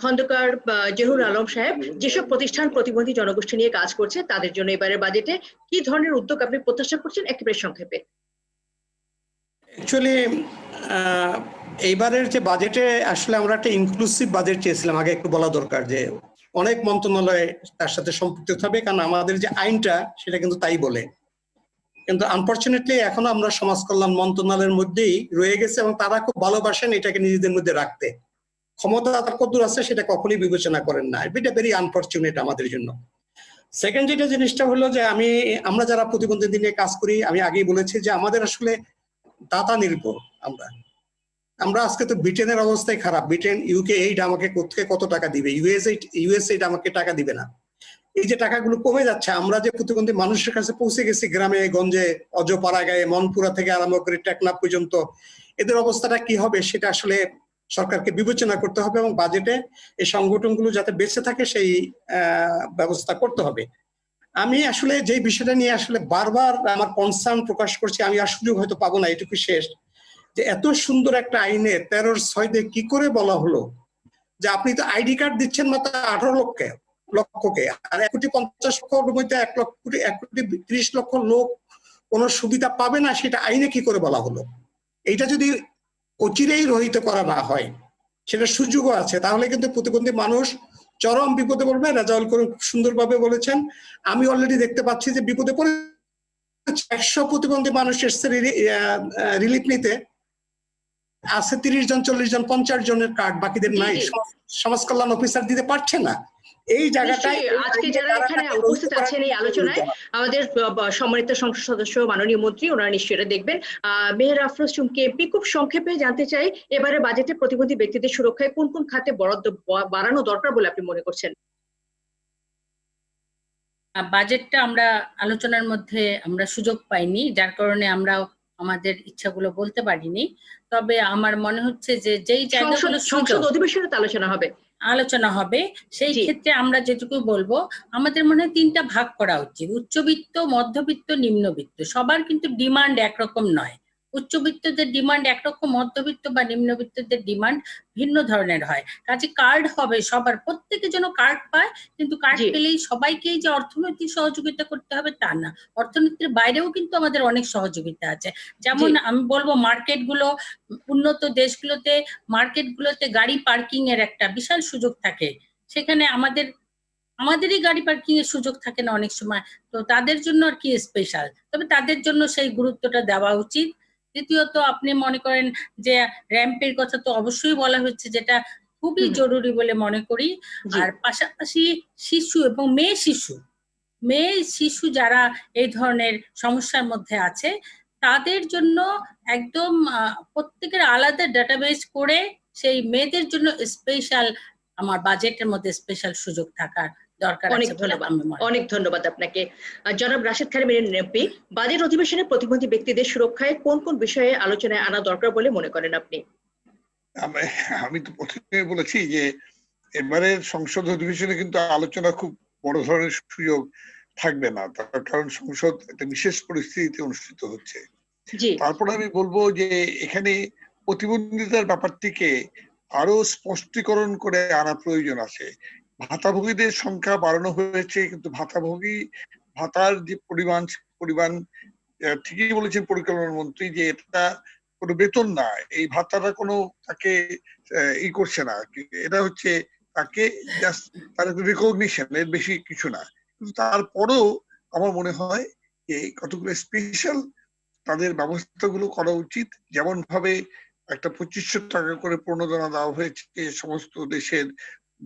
খন্দকার জহুর আলম সাহেব। যেসব প্রতিষ্ঠান প্রতিবন্ধী জনগোষ্ঠী নিয়ে কাজ করছে তাদের জন্য এবারের বাজেটে কি ধরনের উদ্যোগ আপনি প্রত্যাশা করছেন, একেবারে সংক্ষেপে। অ্যাকচুয়ালি এইবারের যে বাজেটে আসলে আমরা একটা ইনক্লুসিভ বাজেট চেয়েছিলাম। আগে একটু বলা দরকার যে অনেক মন্ত্রণালয় তার সাথে সম্পৃক্ত হবে, কারণ আমাদের যে আইনটা সেটা কিন্তু তাই বলে। কিন্তু আনফরচুনেটলি এখনো আমরা সমাজ কল্যাণ মন্ত্রণালয়ের মধ্যেই রয়ে গেছে এবং তারা খুব ভালোবাসেন এটাকে নিজেদের মধ্যে রাখতে। ক্ষমতা তার কতদূর আছে সেটা কখনোই বিবেচনা করেন না। এটা ভেরি আনফরচুনেট আমাদের জন্য। সেকেন্ড যেটা জিনিসটা হলো যে আমরা যারা প্রতিবন্ধী নিয়ে কাজ করি, আমি আগেই বলেছি যে আমাদের আসলে দাতা নির্ভর। আমরা আজকে তো ব্রিটেনের অবস্থায় খারাপ। ব্রিটেন, ইউকে এইড আমাকে কোথেকে কত টাকা দিবে, ইউএস এইড আমাকে টাকা দিবে না। এই যে টাকাগুলো কমে যাচ্ছে, আমরা যে প্রতিবন্ধী মানুষের কাছে পৌঁছে গেছি গ্রামে গঞ্জে, অজপাড়াগাঁয়ে, মনপুরা থেকে আরম্ভ করে টেকনাফ পর্যন্ত, এদের অবস্থাটা কি হবে সেটা আসলে সরকারকে বিবেচনা করতে হবে এবং বাজেটে এই সংগঠনগুলো যাতে বেঁচে থাকে সেই ব্যবস্থা করতে হবে। আমি আসলে যে বিষয়টা নিয়ে আসলে বারবার আমার কনসার্ন প্রকাশ করছি, আমি আর সুযোগ হয়তো পাবো না, এটুকু শেষ, যে এত সুন্দর একটা আইনে 13(6) কি করে বলা হলো যে আপনি তো আইডি কার্ড দিচ্ছেন মাত্র 18 লক্ষকে, আর 1,50,00,000 মধ্যে 1,30,00,000 লোক কোন সুবিধা পাবে না, সেটা আইনে কি করে বলা হলো? এইটা যদি অচিরেই রহিত করা না হয়, সেটা সুযোগও আছে, তাহলে কিন্তু প্রতিবন্ধী মানুষ চরম বিপদে পড়বে। রেজাউল করিম খুব সুন্দরভাবে বলেছেন। আমি অলরেডি দেখতে পাচ্ছি যে বিপদে পড়ে 100 প্রতিবন্ধী মানুষ এসছে রিলিফ নিতে, আছে 30 জন, 40 জন, 50 জনের কার্ড, বাকিদের নাই। সমাজ কল্যাণ অফিসার দিতে পারছে না। এই জায়গাটায় আজকে যারা এখানে উপস্থিত আছেন এই আলোচনায়, আমাদের সম্মানিত সংসদ সদস্য মাননীয় মন্ত্রী, ওনারা নিশ্চয়ই এটা দেখবেন। মেহের আফরোজ চুমকি এমপি, খুব সংক্ষেপে জানতে চাই এবারে বাজেটে প্রতিবন্ধী ব্যক্তিদের সুরক্ষায় কোন কোন খাতে বরাদ্দ বাড়ানো দরকার বলে আপনি মনে করছেন? বাজেটটা আমরা আলোচনার মধ্যে আমরা সুযোগ পাইনি, যার কারণে আমরা আমাদের ইচ্ছাগুলো বলতে পারিনি। তবে আমার মনে হচ্ছে যে যেই জায়গাগুলো সংসদ অধিবেশনে আলোচনা হবে সেই ক্ষেত্রে আমরা যেটুকু বলবো, আমাদের মনে হয় 3টা ভাগ করা উচিত। উচ্চবিত্ত, মধ্যবিত্ত, নিম্নবিত্ত। সবার কিন্তু ডিমান্ড একরকম নয়। উচ্চবিত্তদের ডিমান্ড একরকম, মধ্যবিত্ত বা নিম্নবিত্তদের ডিমান্ড ভিন্ন ধরনের হয়। কাজে কার্ড হবে সবার, প্রত্যেকে যেন কার্ড পায়, কিন্তু কার্ড পেলেই সবাইকেই যে অর্থনৈতিক সহযোগিতা করতে হবে তা না, অর্থনীতির বাইরেও কিন্তু আমাদের অনেক সহযোগিতা আছে। যেমন আমি বলবো মার্কেটগুলো, উন্নত দেশগুলোতে মার্কেটগুলোতে গাড়ি পার্কিং এর একটা বিশাল সুযোগ থাকে, সেখানে আমাদেরই গাড়ি পার্কিং এর সুযোগ থাকে না অনেক সময়, তো তাদের জন্য আর কি স্পেশাল, তবে তাদের জন্য সেই গুরুত্বটা দেওয়া উচিত। দ্বিতীয়ত আপনি মনে করেন যে র্যাম্পের কথা তো অবশ্যই বলা হচ্ছে, যেটা খুবই জরুরি বলে মনে করি। আর পাশাপাশি শিশু এবং মেয়ে শিশু যারা এই ধরনের সমস্যার মধ্যে আছে তাদের জন্য একদম প্রত্যেকের আলাদা ডাটাবেস করে সেই মেয়েদের জন্য স্পেশাল আমার বাজেটের মধ্যে স্পেশাল সুযোগ থাকার দরকার আছে বলে আমি মনে করি। অনেক ধন্যবাদ আপনাকে। জনাব রাশেদ খান মেনন এমপি, বাজেট অধিবেশনে প্রতিবন্ধী ব্যক্তিদের সুরক্ষায় কোন কোন বিষয়ে আলোচনায় আনা দরকার বলে মনে করেন আপনি? আমি তো প্রথমে বলেছি যে এবারের সংসদ অধিবেশনে কিন্তু আলোচনা খুব বড় ধরনের সুযোগ থাকবে না, তার কারণ সংসদ একটা বিশেষ পরিস্থিতিতে অনুষ্ঠিত হচ্ছে। তারপর আমি বলবো যে এখানে প্রতিবন্ধিতার ব্যাপারটিকে আরো স্পষ্টীকরণ করে আনা প্রয়োজন আছে। ভাতাভোগীদের সংখ্যা বাড়ানো হয়েছে, কিন্তু ভাতার যে পরিমাণ ঠিকই বলেছেন পরিকল্পনা মন্ত্রী যে এটা কোনো বেতন না, এই ভাতাটা কোনো তাকে করছে না, এটা হচ্ছে তাকে জাস্ট তার রিকগনিশন, এর বেশি কিছু না। কিন্তু তারপরেও আমার মনে হয় যে কতগুলো স্পেশাল তাদের ব্যবস্থাগুলো করা উচিত। যেমন ভাবে একটা 2500 টাকা করে প্রণোদনা দেওয়া হয়েছে সমস্ত দেশের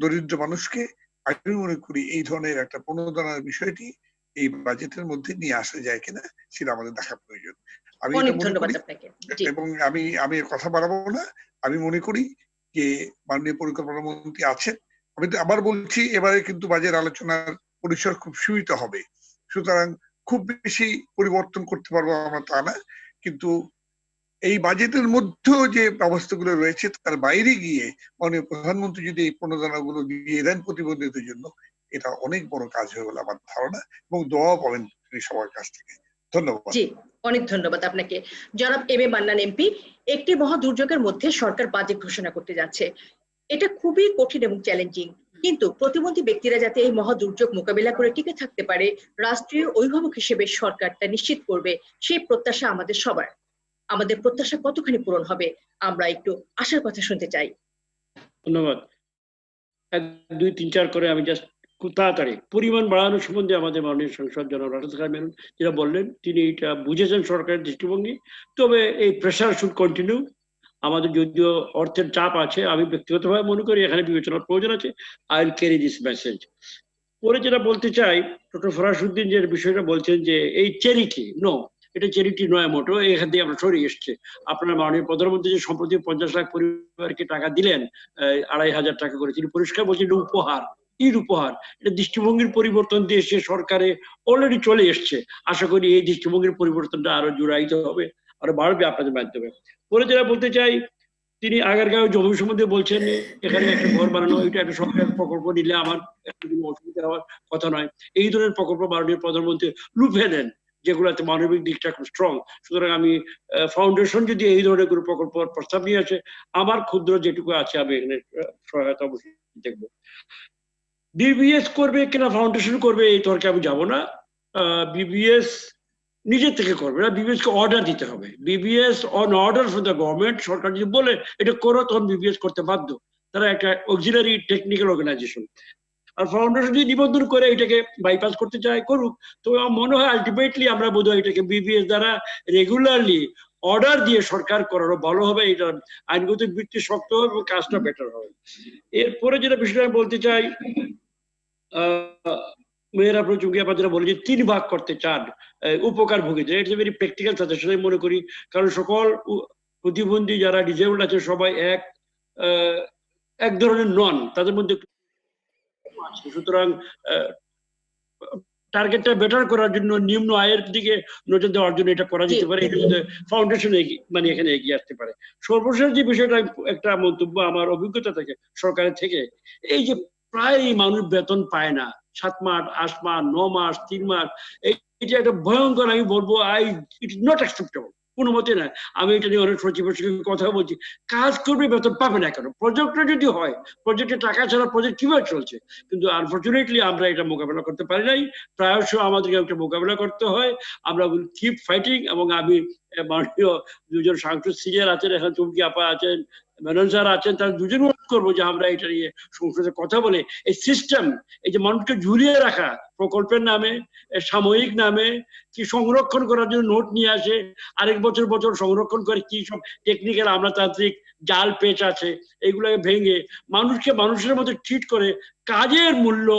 দরিদ্র মানুষকে, আমি মনে করি এই ধরনের একটা প্রণোদনার বিষয়টি এই বাজেটের মধ্যে নিয়ে আসা যায় কিনা সেটা আমাদের দেখা প্রয়োজন। আমি এবং আমি কথা বাড়াবো না, আমি মনে করি যে মাননীয় পরিকল্পনা মন্ত্রী আছেন। আমি তো আবার বলছি, এবারে কিন্তু বাজেট আলোচনার পরিসর খুব সীমিত হবে, সুতরাং খুব বেশি পরিবর্তন করতে পারবো আমরা তা না, কিন্তু এই বাজেটের মধ্যেও যে ব্যবস্থাগুলো রয়েছে তার বাইরে গিয়ে মাননীয় প্রধানমন্ত্রী যদি এই প্রণোদনাগুলো দিয়ে দেন প্রতিবন্ধীদের জন্য, এটা অনেক বড় কাজ হয়ে গেল আমার ধারণা, এবং দোয়া পাবেন সবার কাছ থেকে। ধন্যবাদ। জি, অনেক ধন্যবাদ আপনাকে। জনাব এম এ মান্নান এমপি, একটি মহা দুর্যোগের মধ্যে সরকার বাজেট ঘোষণা করতে যাচ্ছে, এটা খুবই কঠিন এবং চ্যালেঞ্জিং, কিন্তু প্রতিবন্ধী ব্যক্তিরা যাতে এই মহা দুর্যোগ মোকাবিলা করে টিকে থাকতে পারে, রাষ্ট্রীয় অভিভাবক হিসেবে সরকার তা নিশ্চিত করবে, সেই প্রত্যাশা আমাদের সবার। আমাদের প্রত্যাশা কতখানি পূরণ হবে আমরা একটু আশার কথা শুনতে চাই। ধন্যবাদ। 1, 2, 3, 4 করে আমি জাস্ট খুব তাড়াতাড়ি পরিমাণ বাড়ানোর সম্বন্ধে আমাদের মাননীয় সংসদ জনাব রাশেদ খান মেনন যেটা বললেন, তিনি এটা বুঝেছেন সরকারের দৃষ্টিভঙ্গি, তবে এই প্রেশার শুড কন্টিনিউ। আমাদের যদিও অর্থের চাপ আছে, আমি ব্যক্তিগতভাবে মনে করি এখানে বিবেচনার প্রয়োজন আছে। I will carry this message. পরে যেটা বলতে চাই, ডক্টর ফরাসউদ্দিন যে বিষয়টা বলছেন যে এই চ্যারিটি, নো, এটা চ্যারিটি নয় মোটো, এখান থেকে আমরা সরে এসছে। আপনার মাননীয় প্রধানমন্ত্রী যে সম্প্রতি 50 লাখ পরিবারকে টাকা দিলেন, 2500 টাকা করে, তিনি পরিষ্কার বলছেন এটা উপহার, উপহার। এটা দৃষ্টিভঙ্গির পরিবর্তন দিয়ে সে সরকারে অলরেডি চলে এসছে। আশা করি এই দৃষ্টিভঙ্গির পরিবর্তনটা আরো জোরায়িত হবে, আরো বাড়বে আপনাদের মাধ্যমে। পরে যেটা বলতে চাই, তিনি আগারগাঁও জমি সম্বন্ধে বলছেন এখানে একটা ঘর বানানো, এটা একটা সরকার প্রকল্প নিলে আমার অসুবিধা হওয়ার কথা নয়। এই ধরনের প্রকল্প মাননীয় প্রধানমন্ত্রী লুফে নেন যেগুলোতে মানবিক দিকটা খুব স্ট্রং। সুতরাং আমি ফাউন্ডেশন যদি এই ধরনের কোনো প্রকল্প প্রস্তাব নিয়ে আসে, আমার ক্ষুদ্র যেটুকু আছে আমি এখানে সহায়তা অবশ্যই দেখবো। বিবিএস করবে কিনা ফাউন্ডেশন করবে এই তর্কে আমি যাবো না। বিবিএস নিজের থেকে করবে না, বিবিএস কে অর্ডার দিতে হবে। BBS on order from the government, সরকার যদি বলে এটা করো তখন বিবিএস করতে বাধ্য, তারা একটা অক্সিলারি টেকনিক্যাল অর্গানাইজেশন। আর ফাউন্ডেশন যদি নিবন্ধন করে এটাকে বাইপাস করতে চায় করুক, তো আমার মনে হয় আলটিমেটলি আমরা বোধহয় এটাকে বিবিএস দ্বারা রেগুলারলি অর্ডার দিয়ে সরকার করানো ভালো হবে। এটা আইনগত ভিত্তি শক্ত হবে এবং কাজটা বেটার হবে। এরপরে যেটা বিষয়টা আমি বলতে চাই, মেয়েরা প্রচুর আপনার যেটা বলে যে 3 ভাগ করতে চান উপকার ভোগীদের, it's a very practical suggestion আমি মনে করি, কারণ সকল প্রতিবন্ধী যারা ডিজেবলড আছে সবাই এক ধরনের নন, তাদের মধ্যে আছে। সুতরাং টার্গেটটা বেটার করার জন্য নিম্ন আয়ের দিকে নজর দেওয়ার জন্য এটা করা যেতে পারে, এটার মধ্যে ফাউন্ডেশন মানে এখানে এগিয়ে আসতে পারে। সর্বশেষ যে বিষয়টা একটা মন্তব্য আমার অভিজ্ঞতা থেকে সরকারের থেকে, এই যে প্রায় মানুষ বেতন পায় না, 7 মাস 8 মাস 9 মাস 3 মাস, এইটা একটা ভয়ঙ্কর, আমি বলবো ইট ইজ নট অ্যাকসেপ্টেবল। কোনো মতে না। আমি এটা নিয়ে অনেক সচিবের সঙ্গে কথা বলছি, কাজ করবে বেতন পাবে না কেন? প্রজেক্টটা যদি হয়, প্রজেক্টে টাকা ছাড়া প্রজেক্ট কিভাবে চলছে? কিন্তু আনফর্চুনেটলি আমরা এটা মোকাবেলা করতে পারি নাই। প্রায়শ আমাদেরকে একটা মোকাবেলা করতে হয়। আমরা উইল কিপ ফাইটিং। এবং আমি মাননীয় দুজন সাংসদ সিনিয়র আছেন, এখন চুমকি আপা আছেন, মেনন স্যার আছেন, তারা দুজন অনুরোধ করবো যে আমরা এটা নিয়ে সংসদে কথা বলে এই সিস্টেম, এই যে মানুষকে ঝুলিয়ে রাখা প্রকল্পের নামে, সাময়িক নামে, কি সংরক্ষণ করার জন্য নোট নিয়ে আসে, আরেক বছর বছর সংরক্ষণ করে কি সব টেকনিক্যাল আমলাতান্ত্রিক জাল পেচ আছে, এগুলোকে ভেঙে মানুষকে মানুষের মতো ট্রিট করে কাজের মূল্য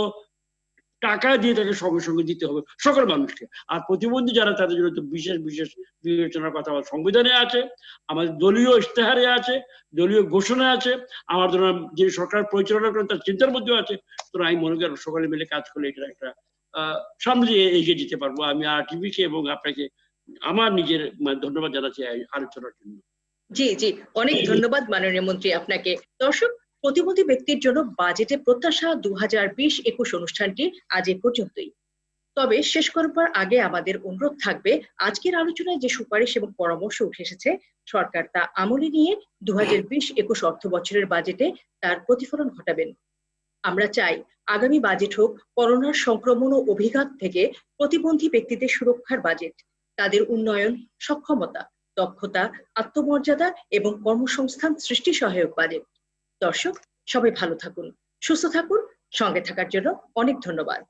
টাকা দিয়ে তাকে সঙ্গে সঙ্গে দিতে হবে সকল মানুষকে। আর প্রতিবন্ধী যারা, তাদের জন্য তো বিশেষ বিশেষ বিবেচনার কথা আমার সংবিধানে আছে, আমাদের দলীয় ইশতেহারে আছে, দলীয় ঘোষণা আছে, আমার ধরুন যে সরকার পরিচালনা করেন তার চিন্তার মধ্যেও আছে। তো আমি মনে করি সকলে মিলে কাজ করলে এটা একটা সামনে এগিয়ে যেতে পারবো। আমি আরটিভিকে এবং আপনাকে আমার নিজের ধন্যবাদ জানাচ্ছি আলোচনার জন্য। জি জি, অনেক ধন্যবাদ মাননীয় মন্ত্রী আপনাকে। দর্শক, প্রতিবন্ধী ব্যক্তির জন্য বাজেটে প্রত্যাশা 2020-21 অনুষ্ঠানটি আজ এ পর্যন্তই। তবে শেষ করবার আগে আমাদের অনুরোধ থাকবে, আজকের আলোচনায় যে সুপারিশ এবং পরামর্শ উঠে এসেছে সরকার তা আমলে নিয়ে 2020-21 অর্থ বছরের বাজেটে তার প্রতিফলন ঘটাবেন। আমরা চাই আগামী বাজেট হোক করোনার সংক্রমণ ও অভিঘাত থেকে প্রতিবন্ধী ব্যক্তিদের সুরক্ষার বাজেট, তাদের উন্নয়ন, সক্ষমতা, দক্ষতা, আত্মমর্যাদা এবং কর্মসংস্থান সৃষ্টি সহায়ক বাজেট। দর্শক, সবাই ভালো থাকুন, সুস্থ থাকুন। সঙ্গে থাকার জন্য অনেক ধন্যবাদ।